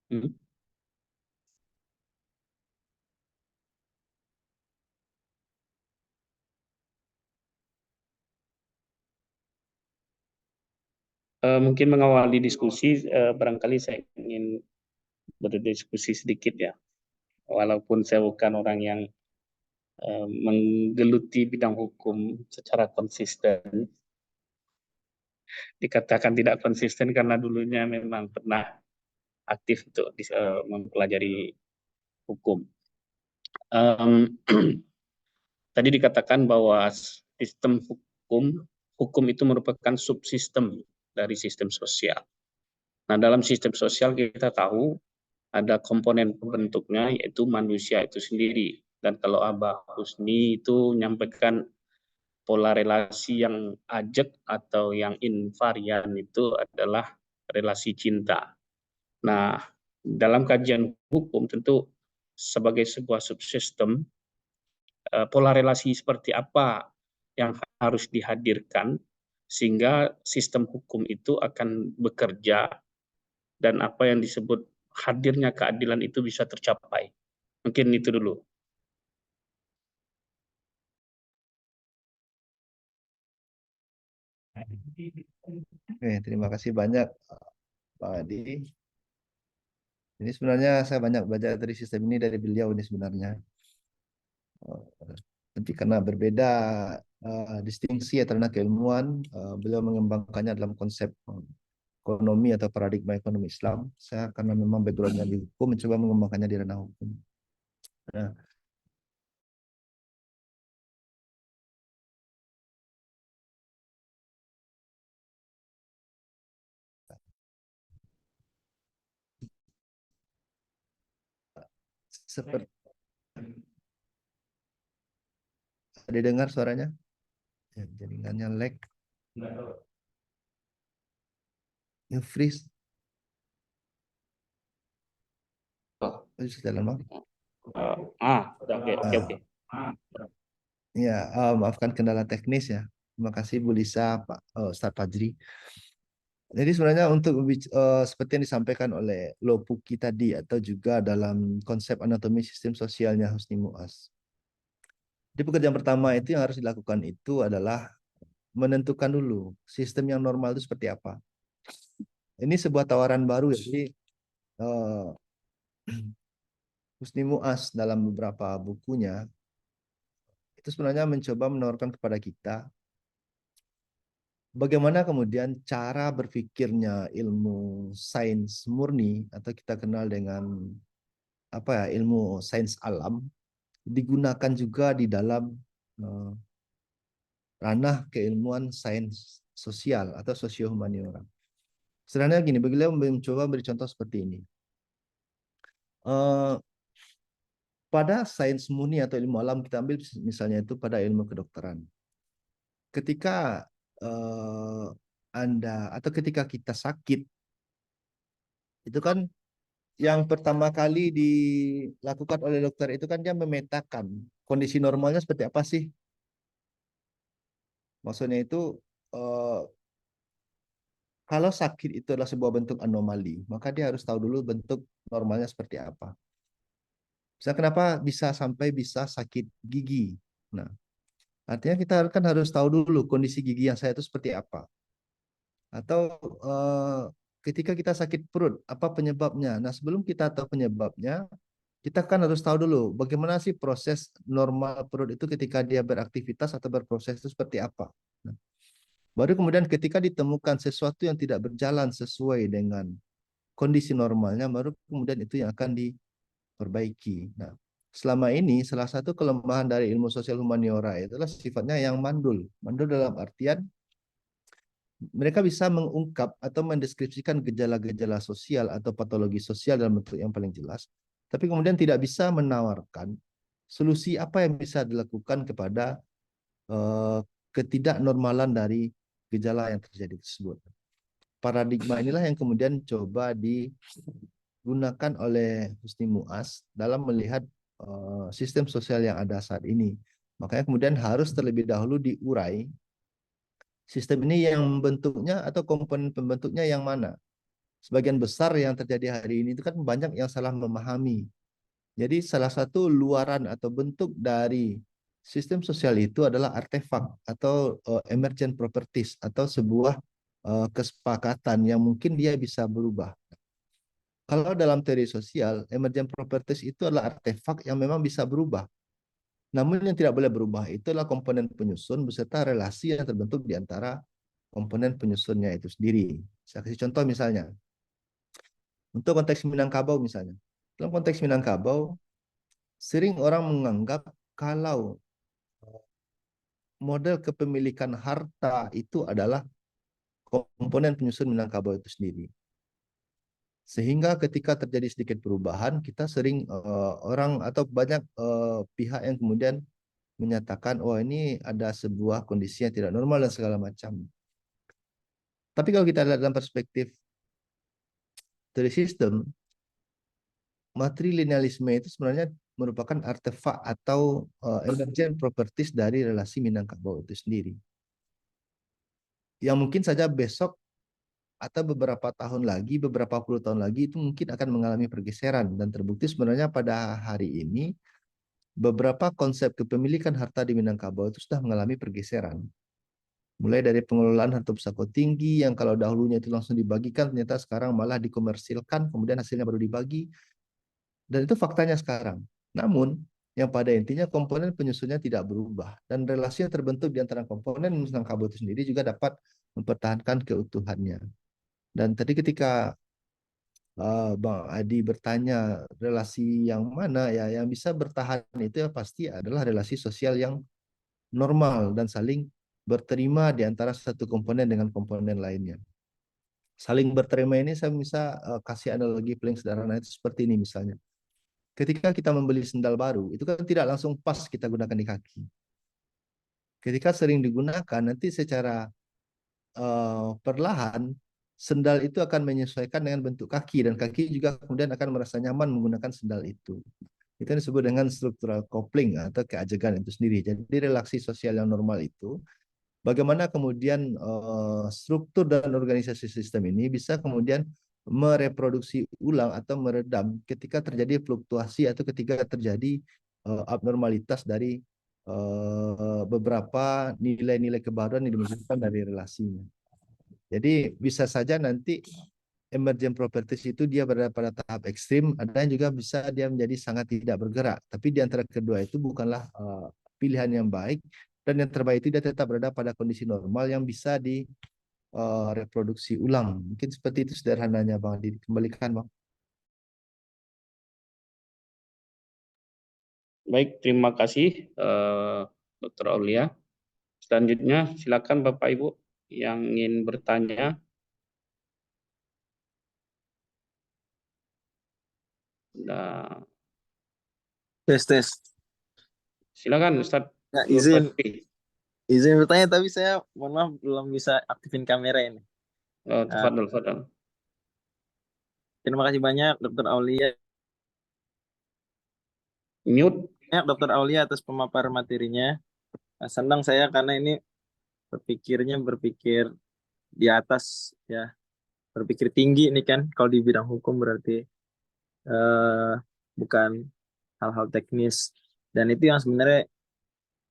Hmm. Mungkin mengawali diskusi, barangkali saya ingin berdiskusi sedikit ya. Walaupun saya bukan orang yang menggeluti bidang hukum secara konsisten, dikatakan tidak konsisten karena dulunya memang pernah aktif untuk mempelajari hukum. Tadi dikatakan bahwa sistem hukum itu merupakan subsistem dari sistem sosial. Nah, dalam sistem sosial kita tahu ada komponen pembentuknya yaitu manusia itu sendiri. Dan kalau Abah Husni itu menyampaikan pola relasi yang ajek atau yang invarian itu adalah relasi cinta. Nah, dalam kajian hukum tentu sebagai sebuah subsistem, pola relasi seperti apa yang harus dihadirkan sehingga sistem hukum itu akan bekerja dan apa yang disebut hadirnya keadilan itu bisa tercapai. Mungkin itu dulu. Oke, terima kasih banyak Pak Adi. Ini sebenarnya saya banyak belajar dari sistem ini dari beliau ini sebenarnya. Tapi karena berbeda distingsi antara keilmuan, beliau mengembangkannya dalam konsep ekonomi atau paradigma ekonomi Islam. Saya karena memang backgroundnya di hukum, mencoba mengembangkannya di ranah hukum. Nah, seperti didengar suaranya, ya, jaringannya lag, freeze, Oh, bisa jalan bang. oke, oke, oke. Ya, maafkan kendala teknis ya. Terima kasih Bu Lisa, Pak Ustadz Fajri. Jadi sebenarnya untuk seperti yang disampaikan oleh Lopuki tadi atau juga dalam konsep anatomi sistem sosialnya Husni Muas. Jadi pekerjaan pertama itu yang harus dilakukan itu adalah menentukan dulu sistem yang normal itu seperti apa. Ini sebuah tawaran baru ya. Jadi uh, Husni Muas dalam beberapa bukunya itu sebenarnya mencoba menawarkan kepada kita bagaimana kemudian cara berpikirnya ilmu sains murni atau kita kenal dengan apa ya, ilmu sains alam digunakan juga di dalam uh, ranah keilmuan sains sosial atau sosiohumaniora. Sebenarnya gini, beliau mencoba beri contoh seperti ini. Uh, pada sains murni atau ilmu alam, kita ambil misalnya itu pada ilmu kedokteran. Ketika Anda atau ketika kita sakit, itu kan yang pertama kali dilakukan oleh dokter itu kan dia memetakan kondisi normalnya seperti apa sih. Maksudnya itu eh, kalau sakit itu adalah sebuah bentuk anomali, maka dia harus tahu dulu bentuk normalnya seperti apa. Misalnya kenapa bisa sampai bisa sakit gigi. Nah, artinya kita kan harus tahu dulu kondisi gigi yang saya itu seperti apa. Atau eh, ketika kita sakit perut, apa penyebabnya? Nah, sebelum kita tahu penyebabnya, kita kan harus tahu dulu bagaimana sih proses normal perut itu ketika dia beraktivitas atau berproses itu seperti apa. Nah, baru kemudian ketika ditemukan sesuatu yang tidak berjalan sesuai dengan kondisi normalnya, baru kemudian itu yang akan diperbaiki. Nah, selama ini salah satu kelemahan dari ilmu sosial humaniora itulah sifatnya yang mandul. Mandul dalam artian mereka bisa mengungkap atau mendeskripsikan gejala-gejala sosial atau patologi sosial dalam bentuk yang paling jelas, tapi kemudian tidak bisa menawarkan solusi apa yang bisa dilakukan kepada eh, ketidaknormalan dari gejala yang terjadi tersebut. Paradigma inilah yang kemudian coba digunakan oleh Husni Muas dalam melihat sistem sosial yang ada saat ini. Makanya kemudian harus terlebih dahulu diurai sistem ini yang bentuknya atau komponen pembentuknya yang mana. Sebagian besar yang terjadi hari ini itu kan banyak yang salah memahami. Jadi salah satu luaran atau bentuk dari sistem sosial itu adalah artefak atau emergent properties atau sebuah kesepakatan yang mungkin dia bisa berubah. Kalau dalam teori sosial, emergent properties itu adalah artefak yang memang bisa berubah. Namun yang tidak boleh berubah itu adalah komponen penyusun beserta relasi yang terbentuk di antara komponen penyusunnya itu sendiri. Saya kasih contoh misalnya, untuk konteks Minangkabau misalnya. Dalam konteks Minangkabau, sering orang menganggap kalau model kepemilikan harta itu adalah komponen penyusun Minangkabau itu sendiri. Sehingga ketika terjadi sedikit perubahan, kita sering orang atau banyak pihak yang kemudian menyatakan, oh ini ada sebuah kondisi yang tidak normal dan segala macam. Tapi kalau kita lihat dalam perspektif dari sistem, matrilinealisme itu sebenarnya merupakan artefak atau emergent properties dari relasi Minangkabau itu sendiri. Yang mungkin saja besok atau beberapa tahun lagi, beberapa puluh tahun lagi itu mungkin akan mengalami pergeseran dan terbukti sebenarnya pada hari ini beberapa konsep kepemilikan harta di Minangkabau itu sudah mengalami pergeseran. Mulai dari pengelolaan harta pusako tinggi yang kalau dahulunya itu langsung dibagikan, ternyata sekarang malah dikomersilkan, kemudian hasilnya baru dibagi. Dan itu faktanya sekarang. Namun, yang pada intinya komponen penyusunnya tidak berubah. Dan relasi yang terbentuk di antara komponen Minangkabau itu sendiri juga dapat mempertahankan keutuhannya. Dan tadi ketika Bang Adi bertanya relasi yang mana ya yang bisa bertahan itu ya pasti adalah relasi sosial yang normal dan saling berterima di antara satu komponen dengan komponen lainnya. Saling berterima ini saya bisa kasih analogi paling sederhana itu seperti ini misalnya. Ketika kita membeli sendal baru, itu kan tidak langsung pas kita gunakan di kaki. Ketika sering digunakan, nanti secara perlahan sendal itu akan menyesuaikan dengan bentuk kaki dan kaki juga kemudian akan merasa nyaman menggunakan sendal itu. Itu yang disebut dengan structural coupling atau keajegan itu sendiri. Jadi relasi sosial yang normal itu bagaimana kemudian struktur dan organisasi sistem ini bisa kemudian mereproduksi ulang atau meredam ketika terjadi fluktuasi atau ketika terjadi abnormalitas dari beberapa nilai-nilai kebaruan yang dimunculkan dari relasinya. Jadi bisa saja nanti emergent properties itu dia berada pada tahap ekstrim, ada yang juga bisa dia menjadi sangat tidak bergerak. Tapi di antara kedua itu bukanlah pilihan yang baik, dan yang terbaik itu dia tetap berada pada kondisi normal yang bisa direproduksi ulang. Mungkin seperti itu sederhananya Bang, dikembalikan Bang. Baik, terima kasih Dr. Aulia. Selanjutnya silakan Bapak Ibu yang ingin bertanya. Nah, Tes tes. Silakan Ustadz Ya, Nur izin Fajri. izin bertanya tapi saya mohon maaf belum bisa aktifin kamera ini. Nah, Tafadhol, tafadhol. terima kasih banyak Dokter Aulia. Mute. Dokter Aulia atas pemaparan materinya. Nah, senang saya karena ini berpikir di atas ya, berpikir tinggi nih kan. Kalau di bidang hukum berarti eh, bukan hal-hal teknis. Dan itu yang sebenarnya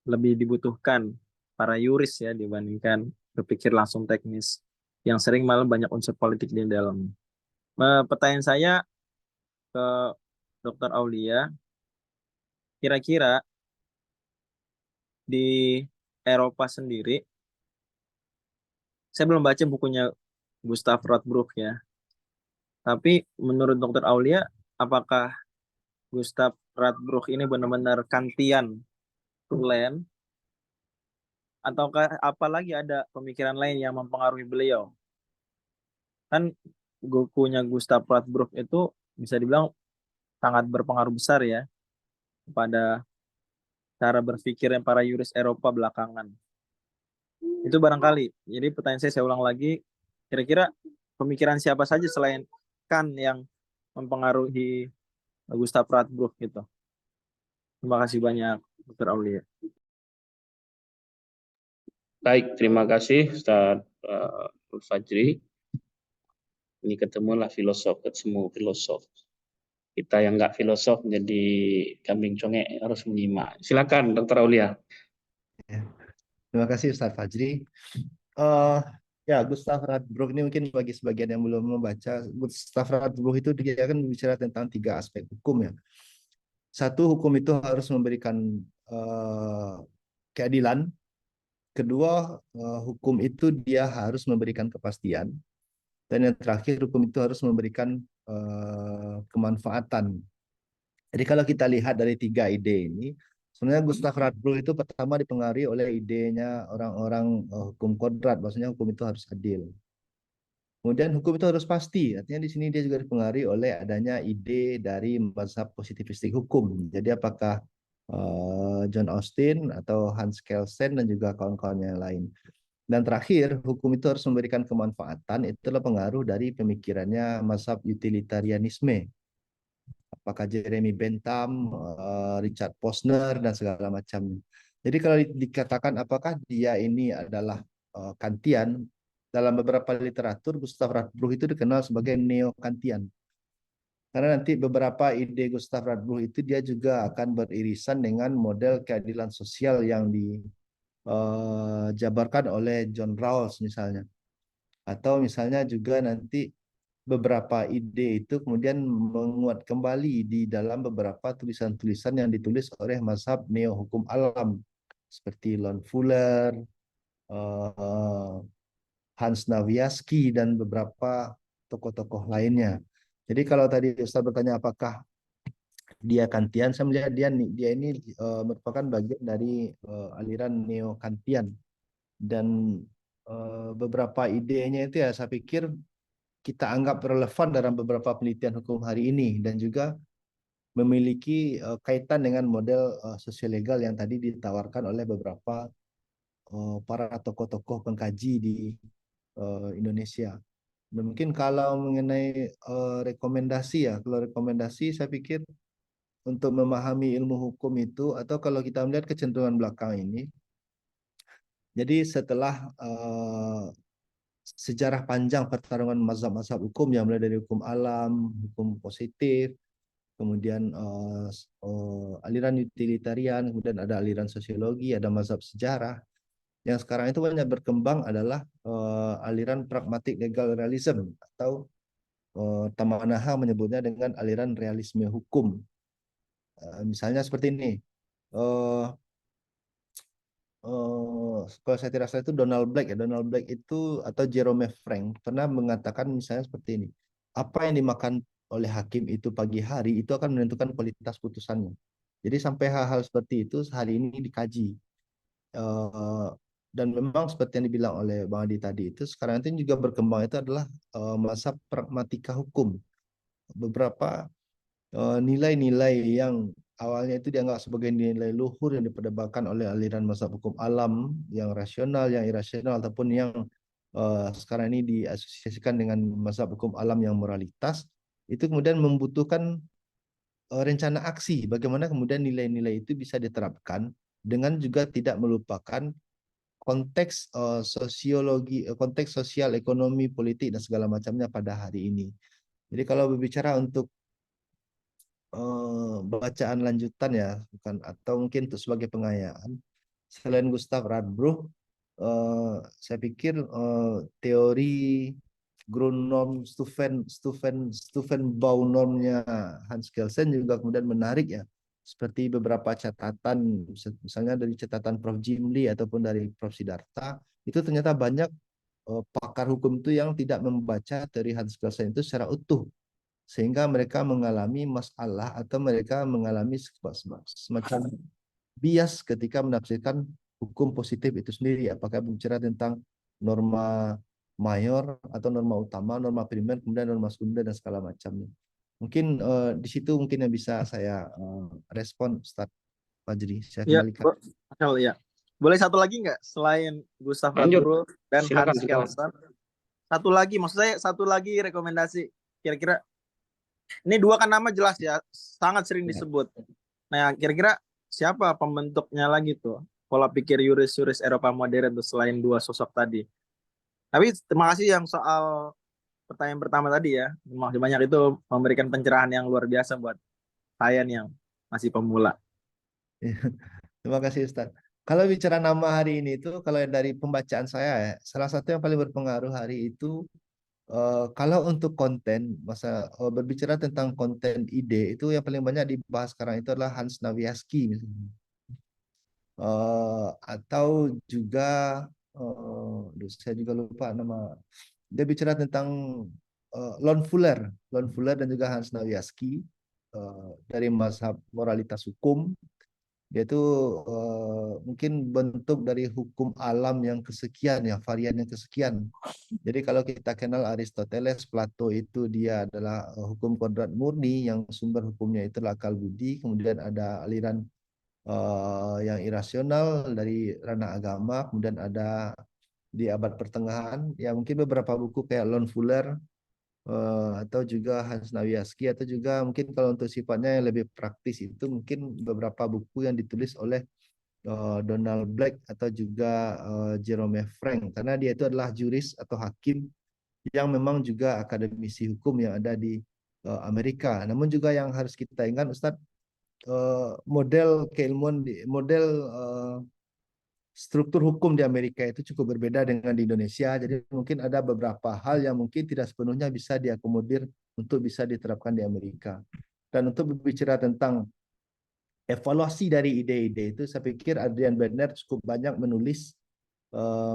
lebih dibutuhkan para yuris ya dibandingkan berpikir langsung teknis yang sering malah banyak unsur politik di dalam. Pertanyaan saya ke Dokter Aulia, kira-kira di Eropa sendiri, saya belum baca bukunya Gustav Rothbruck ya, tapi menurut Dokter Aulia, apakah Gustav Rothbruck ini benar-benar Kantian to land, ataukah apalagi ada pemikiran lain yang mempengaruhi beliau? Kan bukunya Gustav Rothbruck itu bisa dibilang sangat berpengaruh besar ya pada cara berpikirnya para yuris Eropa belakangan. Itu barangkali. Jadi pertanyaan saya ulang lagi, kira-kira pemikiran siapa saja selain Kant yang mempengaruhi Gustav Radbruch gitu. Terima kasih banyak, Dr. Aulia. Baik, terima kasih Ustadz Nur Fajri. Ini ketemulah filosof, ketemu filosof. Kita yang nggak filosof jadi kambing congek harus menyimak. Silakan Dokter Aulia. Ya. Terima kasih Ustaz Fajri. Eh ya, Gustav Radbruch ini mungkin bagi sebagian yang belum membaca, Gustav Radbruch itu dia kan bicara tentang 3 aspek hukum ya. Satu, hukum itu harus memberikan eh, keadilan. Kedua, hukum itu dia harus memberikan kepastian. Dan yang terakhir, hukum itu harus memberikan kemanfaatan. Jadi kalau kita lihat dari 3 ide ini, sebenarnya Gustav Radbruch itu pertama dipengaruhi oleh idenya orang-orang hukum kodrat, maksudnya hukum itu harus adil. Kemudian hukum itu harus pasti, artinya di sini dia juga dipengaruhi oleh adanya ide dari mazhab positivistik hukum. Jadi apakah John Austin atau Hans Kelsen dan juga kawan-kawannya yang lain. Dan terakhir, hukum itu harus memberikan kemanfaatan, itulah pengaruh dari pemikirannya mazhab utilitarianisme. Apakah Jeremy Bentham, Richard Posner, dan segala macam. Jadi kalau dikatakan apakah dia ini adalah Kantian, dalam beberapa literatur Gustav Radbruch itu dikenal sebagai neo-Kantian. Karena nanti beberapa ide Gustav Radbruch itu dia juga akan beririsan dengan model keadilan sosial yang dijabarkan oleh John Rawls misalnya. Atau misalnya juga nanti beberapa ide itu kemudian menguat kembali di dalam beberapa tulisan-tulisan yang ditulis oleh mazhab neo hukum alam seperti Lon Fuller, Hans Naviaski, dan beberapa tokoh-tokoh lainnya. Jadi kalau tadi Ustaz bertanya apakah dia Kantian, saya melihat dia ini merupakan bagian dari aliran neo Kantian, dan beberapa idenya itu ya saya pikir kita anggap relevan dalam beberapa penelitian hukum hari ini dan juga memiliki kaitan dengan model sosiolegal yang tadi ditawarkan oleh beberapa para tokoh-tokoh pengkaji di Indonesia. Dan mungkin kalau mengenai rekomendasi ya, kalau rekomendasi saya pikir untuk memahami ilmu hukum itu, atau kalau kita melihat kecenderungan belakang ini, jadi setelah sejarah panjang pertarungan mazhab-mazhab hukum yang mulai dari hukum alam, hukum positif, kemudian aliran utilitarian, kemudian ada aliran sosiologi, ada mazhab sejarah. Yang sekarang itu banyak berkembang adalah aliran pragmatic legal realism, atau Tamanaha menyebutnya dengan aliran realisme hukum. Misalnya seperti ini. Uh, Kalau saya tidak salah itu Donald Black ya. Donald Black itu atau Jerome Frank pernah mengatakan misalnya seperti ini. Apa yang dimakan oleh hakim itu pagi hari itu akan menentukan kualitas putusannya. Jadi sampai hal-hal seperti itu hari ini dikaji. Eh, dan memang seperti yang dibilang oleh Bang Adi tadi itu sekarang itu juga berkembang itu adalah masa pragmatika hukum. Beberapa nilai-nilai yang awalnya itu dianggap sebagai nilai luhur yang diperdebatkan oleh aliran mazhab hukum alam yang rasional, yang irasional, ataupun yang sekarang ini diasosiasikan dengan mazhab hukum alam yang moralitas, itu kemudian membutuhkan rencana aksi, bagaimana kemudian nilai-nilai itu bisa diterapkan dengan juga tidak melupakan konteks sosiologi, konteks sosial, ekonomi, politik dan segala macamnya pada hari ini. Jadi kalau berbicara untuk bacaan lanjutan ya, bukan atau mungkin untuk sebagai pengayaan, selain Gustav Radbruch, saya pikir teori Grundnorm Stufenbaunormnya Hans Kelsen juga kemudian menarik ya. Seperti beberapa catatan, misalnya dari catatan Prof. Jimli ataupun dari Prof. Siddhartha, itu ternyata banyak pakar hukum itu yang tidak membaca teori Hans Kelsen itu secara utuh, sehingga mereka mengalami masalah atau mereka mengalami semacam bias ketika menafsirkan hukum positif itu sendiri, apakah bicara tentang norma mayor atau norma utama, norma primer, kemudian norma sekunder dan segala macamnya. Mungkin di situ mungkin yang bisa saya respon, Ustaz Fajri. Saya Ya, kembalikan. ya. Boleh satu lagi nggak selain Gustav Lanjut, Radbruch dan silakan, Hans silakan. Kelsen? Satu lagi, maksud saya satu lagi rekomendasi. Kira-kira ini dua kan nama jelas ya, sangat sering disebut. Nah, kira-kira siapa pembentuknya lagi tuh? Pola pikir yuris-yuris Eropa modern tuh selain dua sosok tadi. Tapi terima kasih yang soal pertanyaan pertama tadi ya. Terima kasih banyak, itu memberikan pencerahan yang luar biasa buat saya nih yang masih pemula. Terima kasih Ustaz. Kalau bicara nama hari ini itu, kalau dari pembacaan saya ya, salah satu yang paling berpengaruh hari itu, kalau untuk konten, berbicara tentang konten ide, itu yang paling banyak dibahas sekarang itu adalah Hans Nawiaski misalnya. Atau juga, saya juga lupa nama, dia bicara tentang Lon Fuller dan juga Hans Nawiaski, dari mazhab moralitas hukum. Dia itu mungkin bentuk dari hukum alam yang kesekian ya, varian yang kesekian. Jadi kalau kita kenal Aristoteles, Plato itu dia adalah hukum kodrat murni yang sumber hukumnya itu akal budi. Kemudian ada aliran yang irasional dari ranah agama. Kemudian ada di abad pertengahan ya mungkin beberapa buku kayak Lon Fuller, atau juga Hans Nawiaski, atau juga mungkin kalau untuk sifatnya yang lebih praktis itu mungkin beberapa buku yang ditulis oleh Donald Black atau juga Jerome Frank, karena dia itu adalah juris atau hakim yang memang juga akademisi hukum yang ada di Amerika. Namun juga yang harus kita ingat Ustadz, model keilmuan model struktur hukum di Amerika itu cukup berbeda dengan di Indonesia. Jadi mungkin ada beberapa hal yang mungkin tidak sepenuhnya bisa diakomodir untuk bisa diterapkan di Amerika. Dan untuk berbicara tentang evaluasi dari ide-ide itu, saya pikir Adrian Bernner cukup banyak menulis,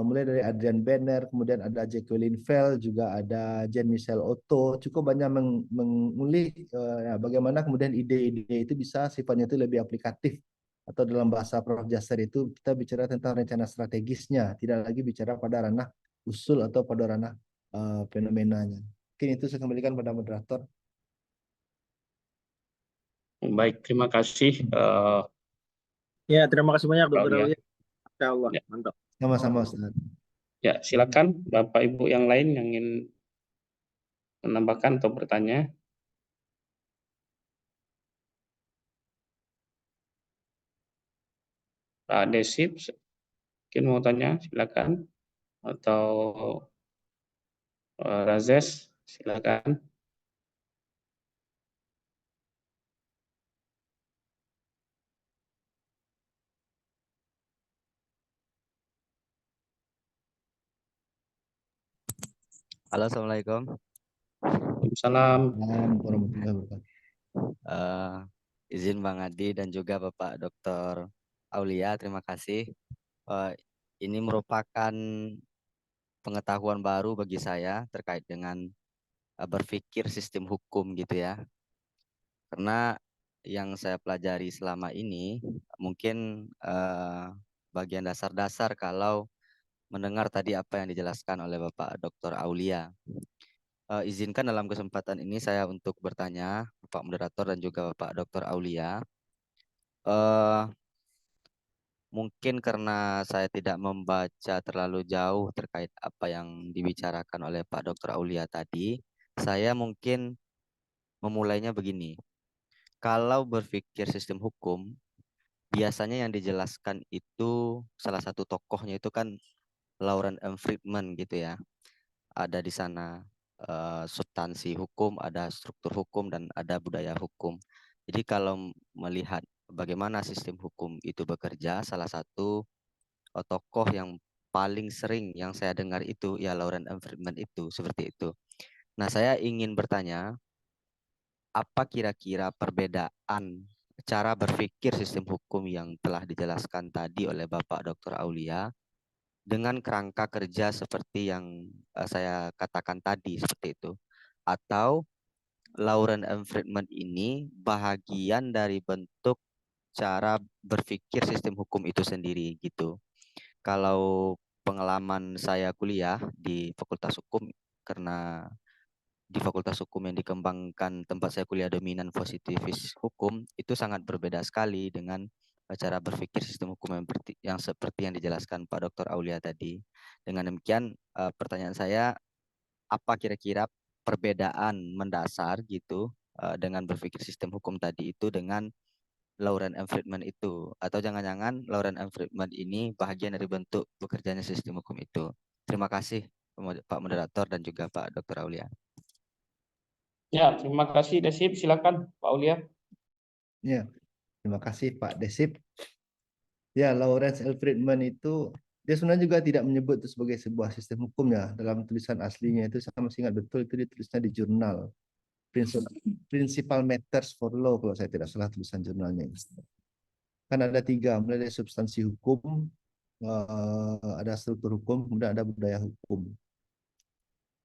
mulai dari Adrian Bernner, kemudian ada Jacqueline Fell, juga ada Jean-Michel Otto, cukup banyak mengulik ya, bagaimana kemudian ide-ide itu bisa sifatnya itu lebih aplikatif, atau dalam bahasa Prof. Jasser itu kita bicara tentang rencana strategisnya, tidak lagi bicara pada ranah usul atau pada ranah fenomenanya. Mungkin itu saya kembalikan pada moderator. Baik, terima kasih Ya, terima kasih banyak Dokter Aulia. Aulia. Insya Allah, Ya. mantap. Sama-sama Ustaz. Ya, silakan Bapak Ibu yang lain yang ingin menambahkan atau bertanya. Pak Desip, mungkin mau tanya, silakan. Atau Razes, silakan. Halo, Assalamualaikum. Waalaikumsalam. Warahmatullahi wabarakatuh. Izin Bang Adi dan juga Bapak Dr. Aulia, terima kasih. Ini merupakan pengetahuan baru bagi saya terkait dengan berpikir sistem hukum gitu ya. Karena yang saya pelajari selama ini mungkin bagian dasar-dasar kalau mendengar tadi apa yang dijelaskan oleh Bapak Dr. Aulia. Izinkan dalam kesempatan ini saya untuk bertanya Bapak Moderator dan juga Bapak Dr. Aulia. eh mungkin karena saya tidak membaca terlalu jauh terkait apa yang dibicarakan oleh Pak Dr. Aulia tadi, saya mungkin memulainya begini. Kalau berpikir sistem hukum, biasanya yang dijelaskan itu salah satu tokohnya itu kan Lauren M. Friedman gitu ya. Ada di sana substansi hukum, ada struktur hukum, dan ada budaya hukum. Jadi kalau melihat bagaimana sistem hukum itu bekerja, salah satu tokoh yang paling sering yang saya dengar itu ya Lauren M. Friedman itu, seperti itu. Nah, saya ingin bertanya, apa kira-kira perbedaan cara berpikir sistem hukum yang telah dijelaskan tadi oleh Bapak Dr. Aulia dengan kerangka kerja seperti yang saya katakan tadi, seperti itu? Atau Lauren M. Friedman ini bahagian dari bentuk cara berpikir sistem hukum itu sendiri gitu? Kalau pengalaman saya kuliah di Fakultas Hukum, karena di Fakultas Hukum yang dikembangkan tempat saya kuliah dominan positivis hukum, itu sangat berbeda sekali dengan cara berpikir sistem hukum yang seperti yang dijelaskan Pak Dr. Aulia tadi. Dengan demikian, pertanyaan saya, apa kira-kira perbedaan mendasar gitu dengan berpikir sistem hukum tadi itu dengan Lauren M. Friedman itu? Atau jangan-jangan Lauren M. Friedman ini bahagian dari bentuk bekerjanya sistem hukum itu? Terima kasih Pak Moderator dan juga Pak Dr. Aulia. Ya, terima kasih Desip. Silakan Pak Aulia. Ya, terima kasih Pak Desip. Ya, Lawrence L. Friedman itu dia sebenarnya juga tidak menyebut itu sebagai sebuah sistem hukum ya. Dalam tulisan aslinya itu saya masih ingat betul itu ditulisnya di jurnal Principal Matters for Law kalau saya tidak salah tulisan jurnalnya. Kan ada 3, mulai dari substansi hukum, ada struktur hukum, kemudian ada budaya hukum.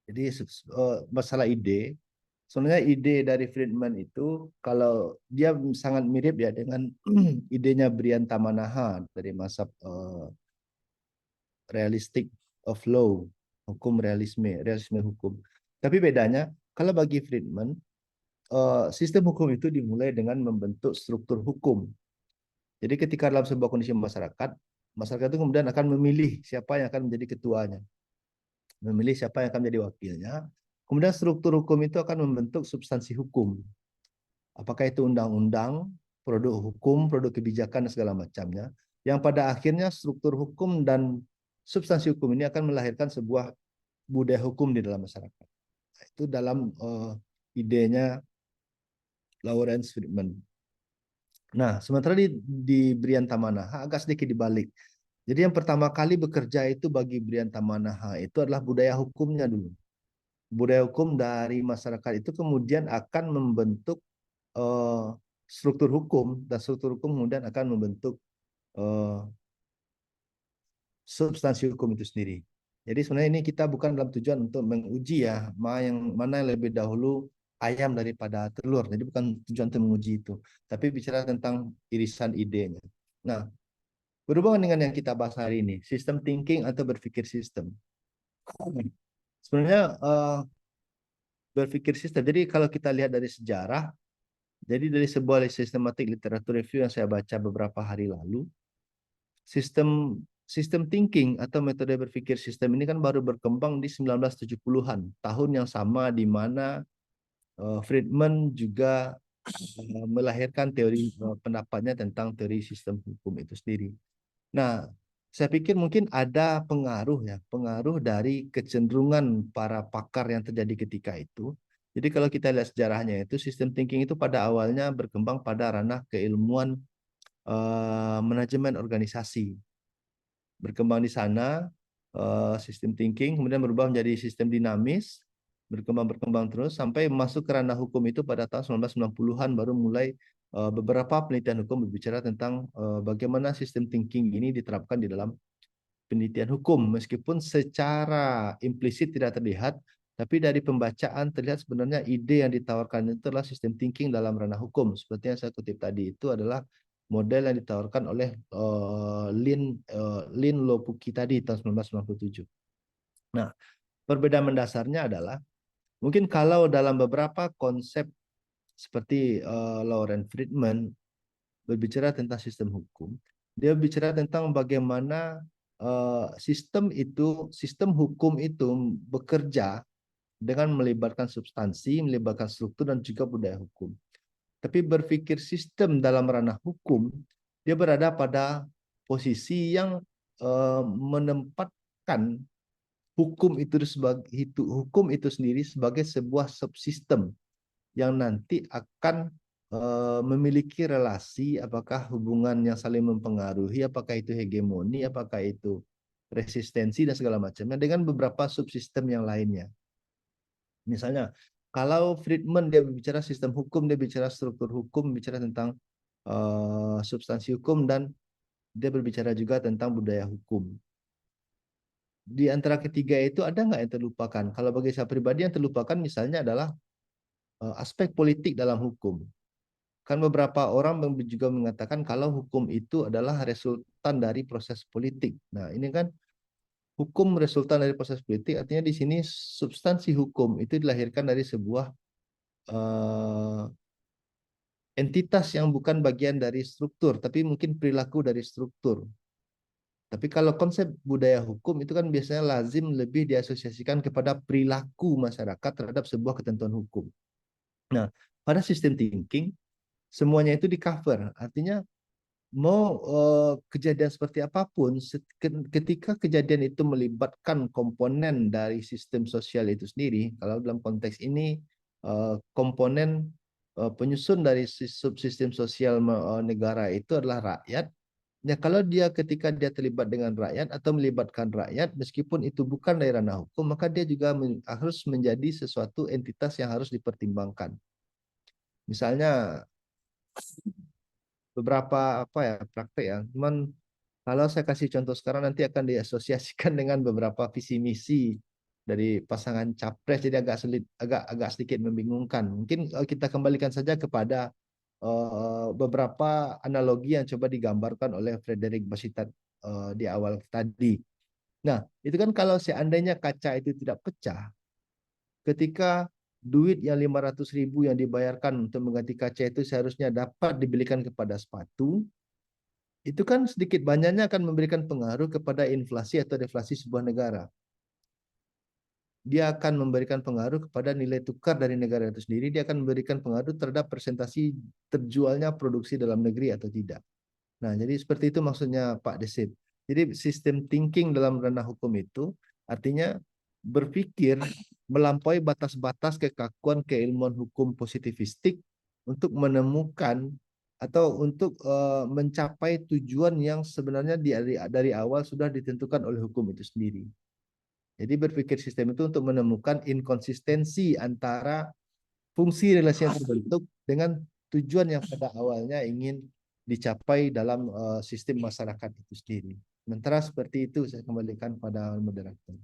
Jadi masalah ide, sebenarnya ide dari Friedman itu kalau dia sangat mirip ya dengan idenya Brian Tamanaha dari mazhab realistic of law, hukum realisme hukum. Tapi bedanya kalau bagi Friedman sistem hukum itu dimulai dengan membentuk struktur hukum. Jadi ketika dalam sebuah kondisi masyarakat, masyarakat itu kemudian akan memilih siapa yang akan menjadi ketuanya, memilih siapa yang akan menjadi wakilnya. Kemudian struktur hukum itu akan membentuk substansi hukum. Apakah itu undang-undang, produk hukum, produk kebijakan, dan segala macamnya. Yang pada akhirnya struktur hukum dan substansi hukum ini akan melahirkan sebuah budaya hukum di dalam masyarakat. Itu dalam idenya Lawrence Friedman. Nah, sementara di Brian Tamanaha agak sedikit dibalik. Jadi yang pertama kali bekerja itu bagi Brian Tamanaha itu adalah budaya hukumnya dulu. Budaya hukum dari masyarakat itu kemudian akan membentuk struktur hukum, dan struktur hukum kemudian akan membentuk substansi hukum itu sendiri. Jadi sebenarnya ini kita bukan dalam tujuan untuk menguji ya mana yang lebih dahulu ayam daripada telur. Jadi bukan tujuan untuk menguji itu, tapi bicara tentang irisan idenya. Nah, berhubungan dengan yang kita bahas hari ini, sistem thinking atau berpikir sistem. Sebenarnya berpikir sistem. Jadi kalau kita lihat dari sejarah, jadi dari sebuah systematic literature review yang saya baca beberapa hari lalu, sistem thinking atau metode berpikir sistem ini kan baru berkembang di 1970-an, tahun yang sama di mana Friedman juga melahirkan teori pendapatnya tentang teori sistem hukum itu sendiri. Nah, saya pikir mungkin ada pengaruh dari kecenderungan para pakar yang terjadi ketika itu. Jadi kalau kita lihat sejarahnya itu sistem thinking itu pada awalnya berkembang pada ranah keilmuan manajemen organisasi. Berkembang di sana sistem thinking kemudian berubah menjadi sistem dinamis, berkembang terus sampai masuk ke ranah hukum itu pada tahun 1990-an baru mulai beberapa penelitian hukum berbicara tentang bagaimana sistem thinking ini diterapkan di dalam penelitian hukum, meskipun secara implisit tidak terlihat, tapi dari pembacaan terlihat sebenarnya ide yang ditawarkan itu adalah sistem thinking dalam ranah hukum. Seperti yang saya kutip tadi itu adalah model yang ditawarkan oleh Lin Lopuki tadi tahun 1997. Nah, perbedaan mendasarnya adalah mungkin kalau dalam beberapa konsep seperti Lawrence Friedman berbicara tentang sistem hukum, dia bicara tentang bagaimana sistem hukum itu bekerja dengan melibatkan substansi, melibatkan struktur dan juga budaya hukum. Tapi berpikir sistem dalam ranah hukum, dia berada pada posisi yang menempatkan hukum itu sendiri sebagai sebuah subsistem yang nanti akan memiliki relasi, apakah hubungan yang saling mempengaruhi, apakah itu hegemoni, apakah itu resistensi dan segala macamnya dengan beberapa subsistem yang lainnya. Misalnya, kalau Friedman dia bicara sistem hukum, dia bicara struktur hukum, bicara tentang substansi hukum, dan dia berbicara juga tentang budaya hukum. Di antara ketiga itu ada nggak yang terlupakan? Kalau bagi saya pribadi yang terlupakan misalnya adalah aspek politik dalam hukum. Kan beberapa orang juga mengatakan kalau hukum itu adalah resultan dari proses politik. Nah, ini kan hukum resultan dari proses politik, artinya di sini substansi hukum itu dilahirkan dari sebuah entitas yang bukan bagian dari struktur, tapi mungkin perilaku dari struktur. Tapi kalau konsep budaya hukum itu kan biasanya lazim lebih diasosiasikan kepada perilaku masyarakat terhadap sebuah ketentuan hukum. Nah, pada sistem thinking, semuanya itu di cover. Artinya mau kejadian seperti apapun, ketika kejadian itu melibatkan komponen dari sistem sosial itu sendiri, kalau dalam konteks ini komponen penyusun dari subsistem sosial negara itu adalah rakyat. Ya, kalau dia ketika dia terlibat dengan rakyat atau melibatkan rakyat, meskipun itu bukan dari ranah hukum, maka dia juga harus menjadi sesuatu entitas yang harus dipertimbangkan. Misalnya beberapa praktek ya, cuman kalau saya kasih contoh sekarang nanti akan diasosiasikan dengan beberapa visi misi dari pasangan capres, jadi agak sedikit membingungkan. Mungkin kita kembalikan saja kepada beberapa analogi yang coba digambarkan oleh Frederick Bastiat di awal tadi. Nah, itu kan kalau seandainya kaca itu tidak pecah, ketika duit yang 500.000 yang dibayarkan untuk mengganti kaca itu seharusnya dapat dibelikan kepada sepatu, itu kan sedikit banyaknya akan memberikan pengaruh kepada inflasi atau deflasi sebuah negara. Dia akan memberikan pengaruh kepada nilai tukar dari negara itu sendiri, dia akan memberikan pengaruh terhadap presentasi terjualnya produksi dalam negeri atau tidak. Nah, jadi seperti itu maksudnya Pak Desip. Jadi sistem thinking dalam ranah hukum itu artinya berpikir melampaui batas-batas kekakuan keilmuan hukum positivistik untuk menemukan atau untuk mencapai tujuan yang sebenarnya dari awal sudah ditentukan oleh hukum itu sendiri. Jadi berpikir sistem itu untuk menemukan inkonsistensi antara fungsi relasi yang terbentuk dengan tujuan yang pada awalnya ingin dicapai dalam sistem masyarakat itu sendiri. Sementara seperti itu saya kembalikan pada moderator.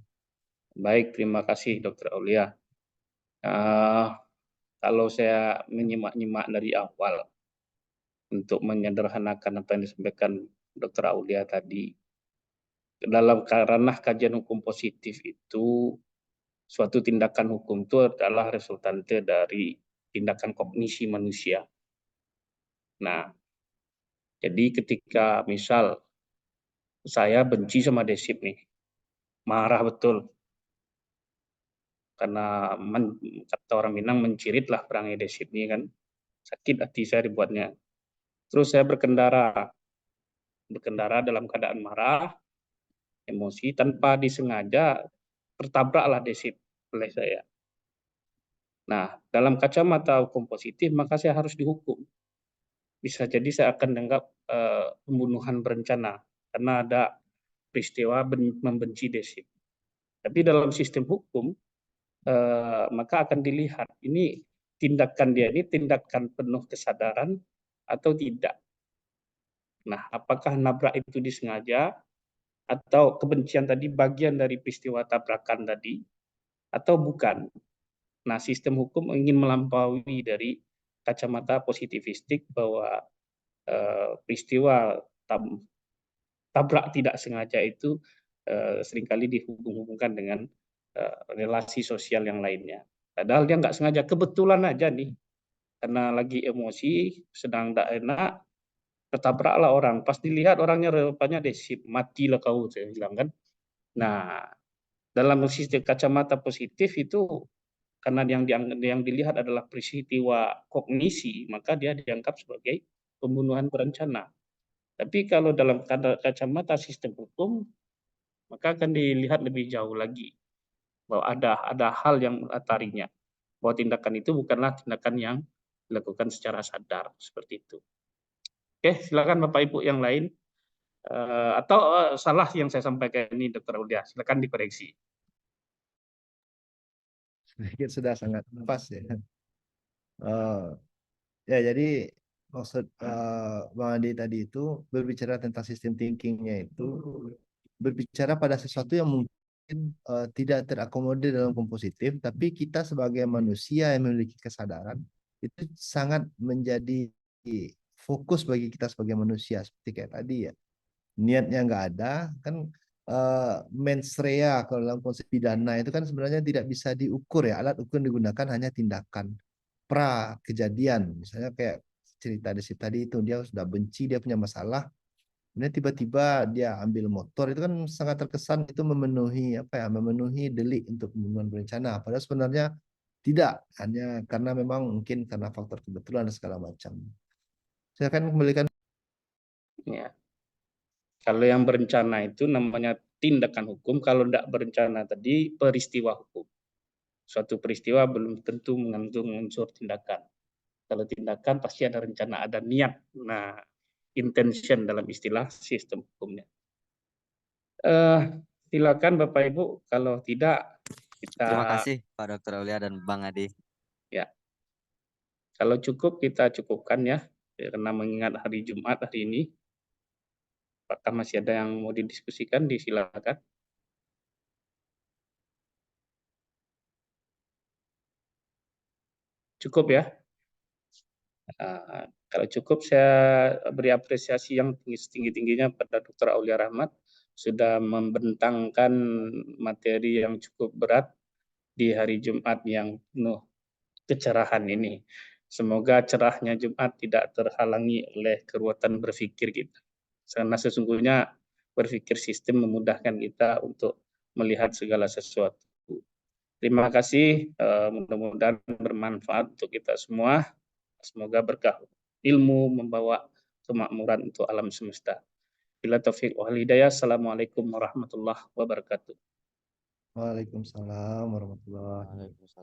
Baik, terima kasih Dr. Aulia. Kalau saya menyimak-nyimak dari awal untuk menyederhanakan apa yang disampaikan Dr. Aulia tadi, dalam ranah kajian hukum positif itu suatu tindakan hukum itu adalah resultante dari tindakan kognisi manusia. Nah, jadi ketika misal saya benci sama Desip nih, marah betul, karena kata orang Minang menciritlah perangai Desip nih kan, sakit hati saya dibuatnya. Terus saya berkendara dalam keadaan marah, emosi, tanpa disengaja tertabraklah Desip oleh saya. Nah, dalam kacamata hukum positif, maka saya harus dihukum. Bisa jadi saya akan dianggap pembunuhan berencana, karena ada peristiwa membenci Desip. Tapi dalam sistem hukum, maka akan dilihat, ini tindakan dia ini tindakan penuh kesadaran atau tidak. Nah, apakah nabrak itu disengaja, atau kebencian tadi bagian dari peristiwa tabrakan tadi, atau bukan. Nah, sistem hukum ingin melampaui dari kacamata positivistik bahwa peristiwa tabrak tidak sengaja itu seringkali dihubung-hubungkan dengan relasi sosial yang lainnya. Padahal dia nggak sengaja, kebetulan aja nih, karena lagi emosi, sedang tidak enak, ketabraklah orang, pas dilihat orangnya rupanya desip, matilah kau, saya bilang kan. Nah, dalam sistem kacamata positif itu karena yang dilihat adalah peristiwa kognisi, maka dia dianggap sebagai pembunuhan berencana. Tapi kalau dalam kacamata sistem hukum, maka akan dilihat lebih jauh lagi bahwa ada hal yang melatarinya, bahwa tindakan itu bukanlah tindakan yang dilakukan secara sadar seperti itu. Oke, silakan Bapak Ibu yang lain. Atau salah yang saya sampaikan ini, Dr. Aulia, silakan dikoreksi. Sedikit sudah sangat pas ya. Ya, jadi maksud Bang Andi tadi itu berbicara tentang sistem thinkingnya itu berbicara pada sesuatu yang mungkin tidak terakomodir dalam kompositif, tapi kita sebagai manusia yang memiliki kesadaran itu sangat menjadi fokus bagi kita sebagai manusia seperti kayak tadi ya. Niatnya nggak ada kan, mens rea kalau dalam konsep pidana itu kan sebenarnya tidak bisa diukur ya, alat ukur yang digunakan hanya tindakan pra kejadian, misalnya kayak cerita Desip tadi itu dia sudah benci, dia punya masalah, kemudian tiba-tiba dia ambil motor, itu kan sangat terkesan itu memenuhi apa ya, memenuhi delik untuk pembunuhan berencana, padahal sebenarnya tidak, hanya karena memang mungkin karena faktor kebetulan dan segala macam. Saya akan kembalikan. Ya. Kalau yang berencana itu namanya tindakan hukum, kalau tidak berencana tadi peristiwa hukum. Suatu peristiwa belum tentu mengandung unsur tindakan. Kalau tindakan pasti ada rencana, ada niat. Nah, intention dalam istilah sistem hukumnya. Silakan Bapak Ibu, kalau tidak Terima kita, kasih Pak Dr. Aulia dan Bang Adi. ya, kalau cukup kita cukupkan ya, karena mengingat hari Jumat hari ini. Apakah masih ada yang mau didiskusikan? Disilakan. Cukup ya. Kalau cukup saya beri apresiasi yang tinggi-tingginya pada Dr. Aulia Rahmat sudah membentangkan materi yang cukup berat di hari Jumat yang penuh kecerahan ini. Semoga cerahnya Jumat tidak terhalangi oleh keruwetan berpikir kita. Karena sesungguhnya berpikir sistem memudahkan kita untuk melihat segala sesuatu. Terima kasih, mudah-mudahan bermanfaat untuk kita semua. Semoga berkah ilmu membawa kemakmuran untuk alam semesta. Bila taufik wal hidayah. Assalamualaikum warahmatullahi wabarakatuh. Waalaikumsalam warahmatullahi wabarakatuh. Waalaikumsalam.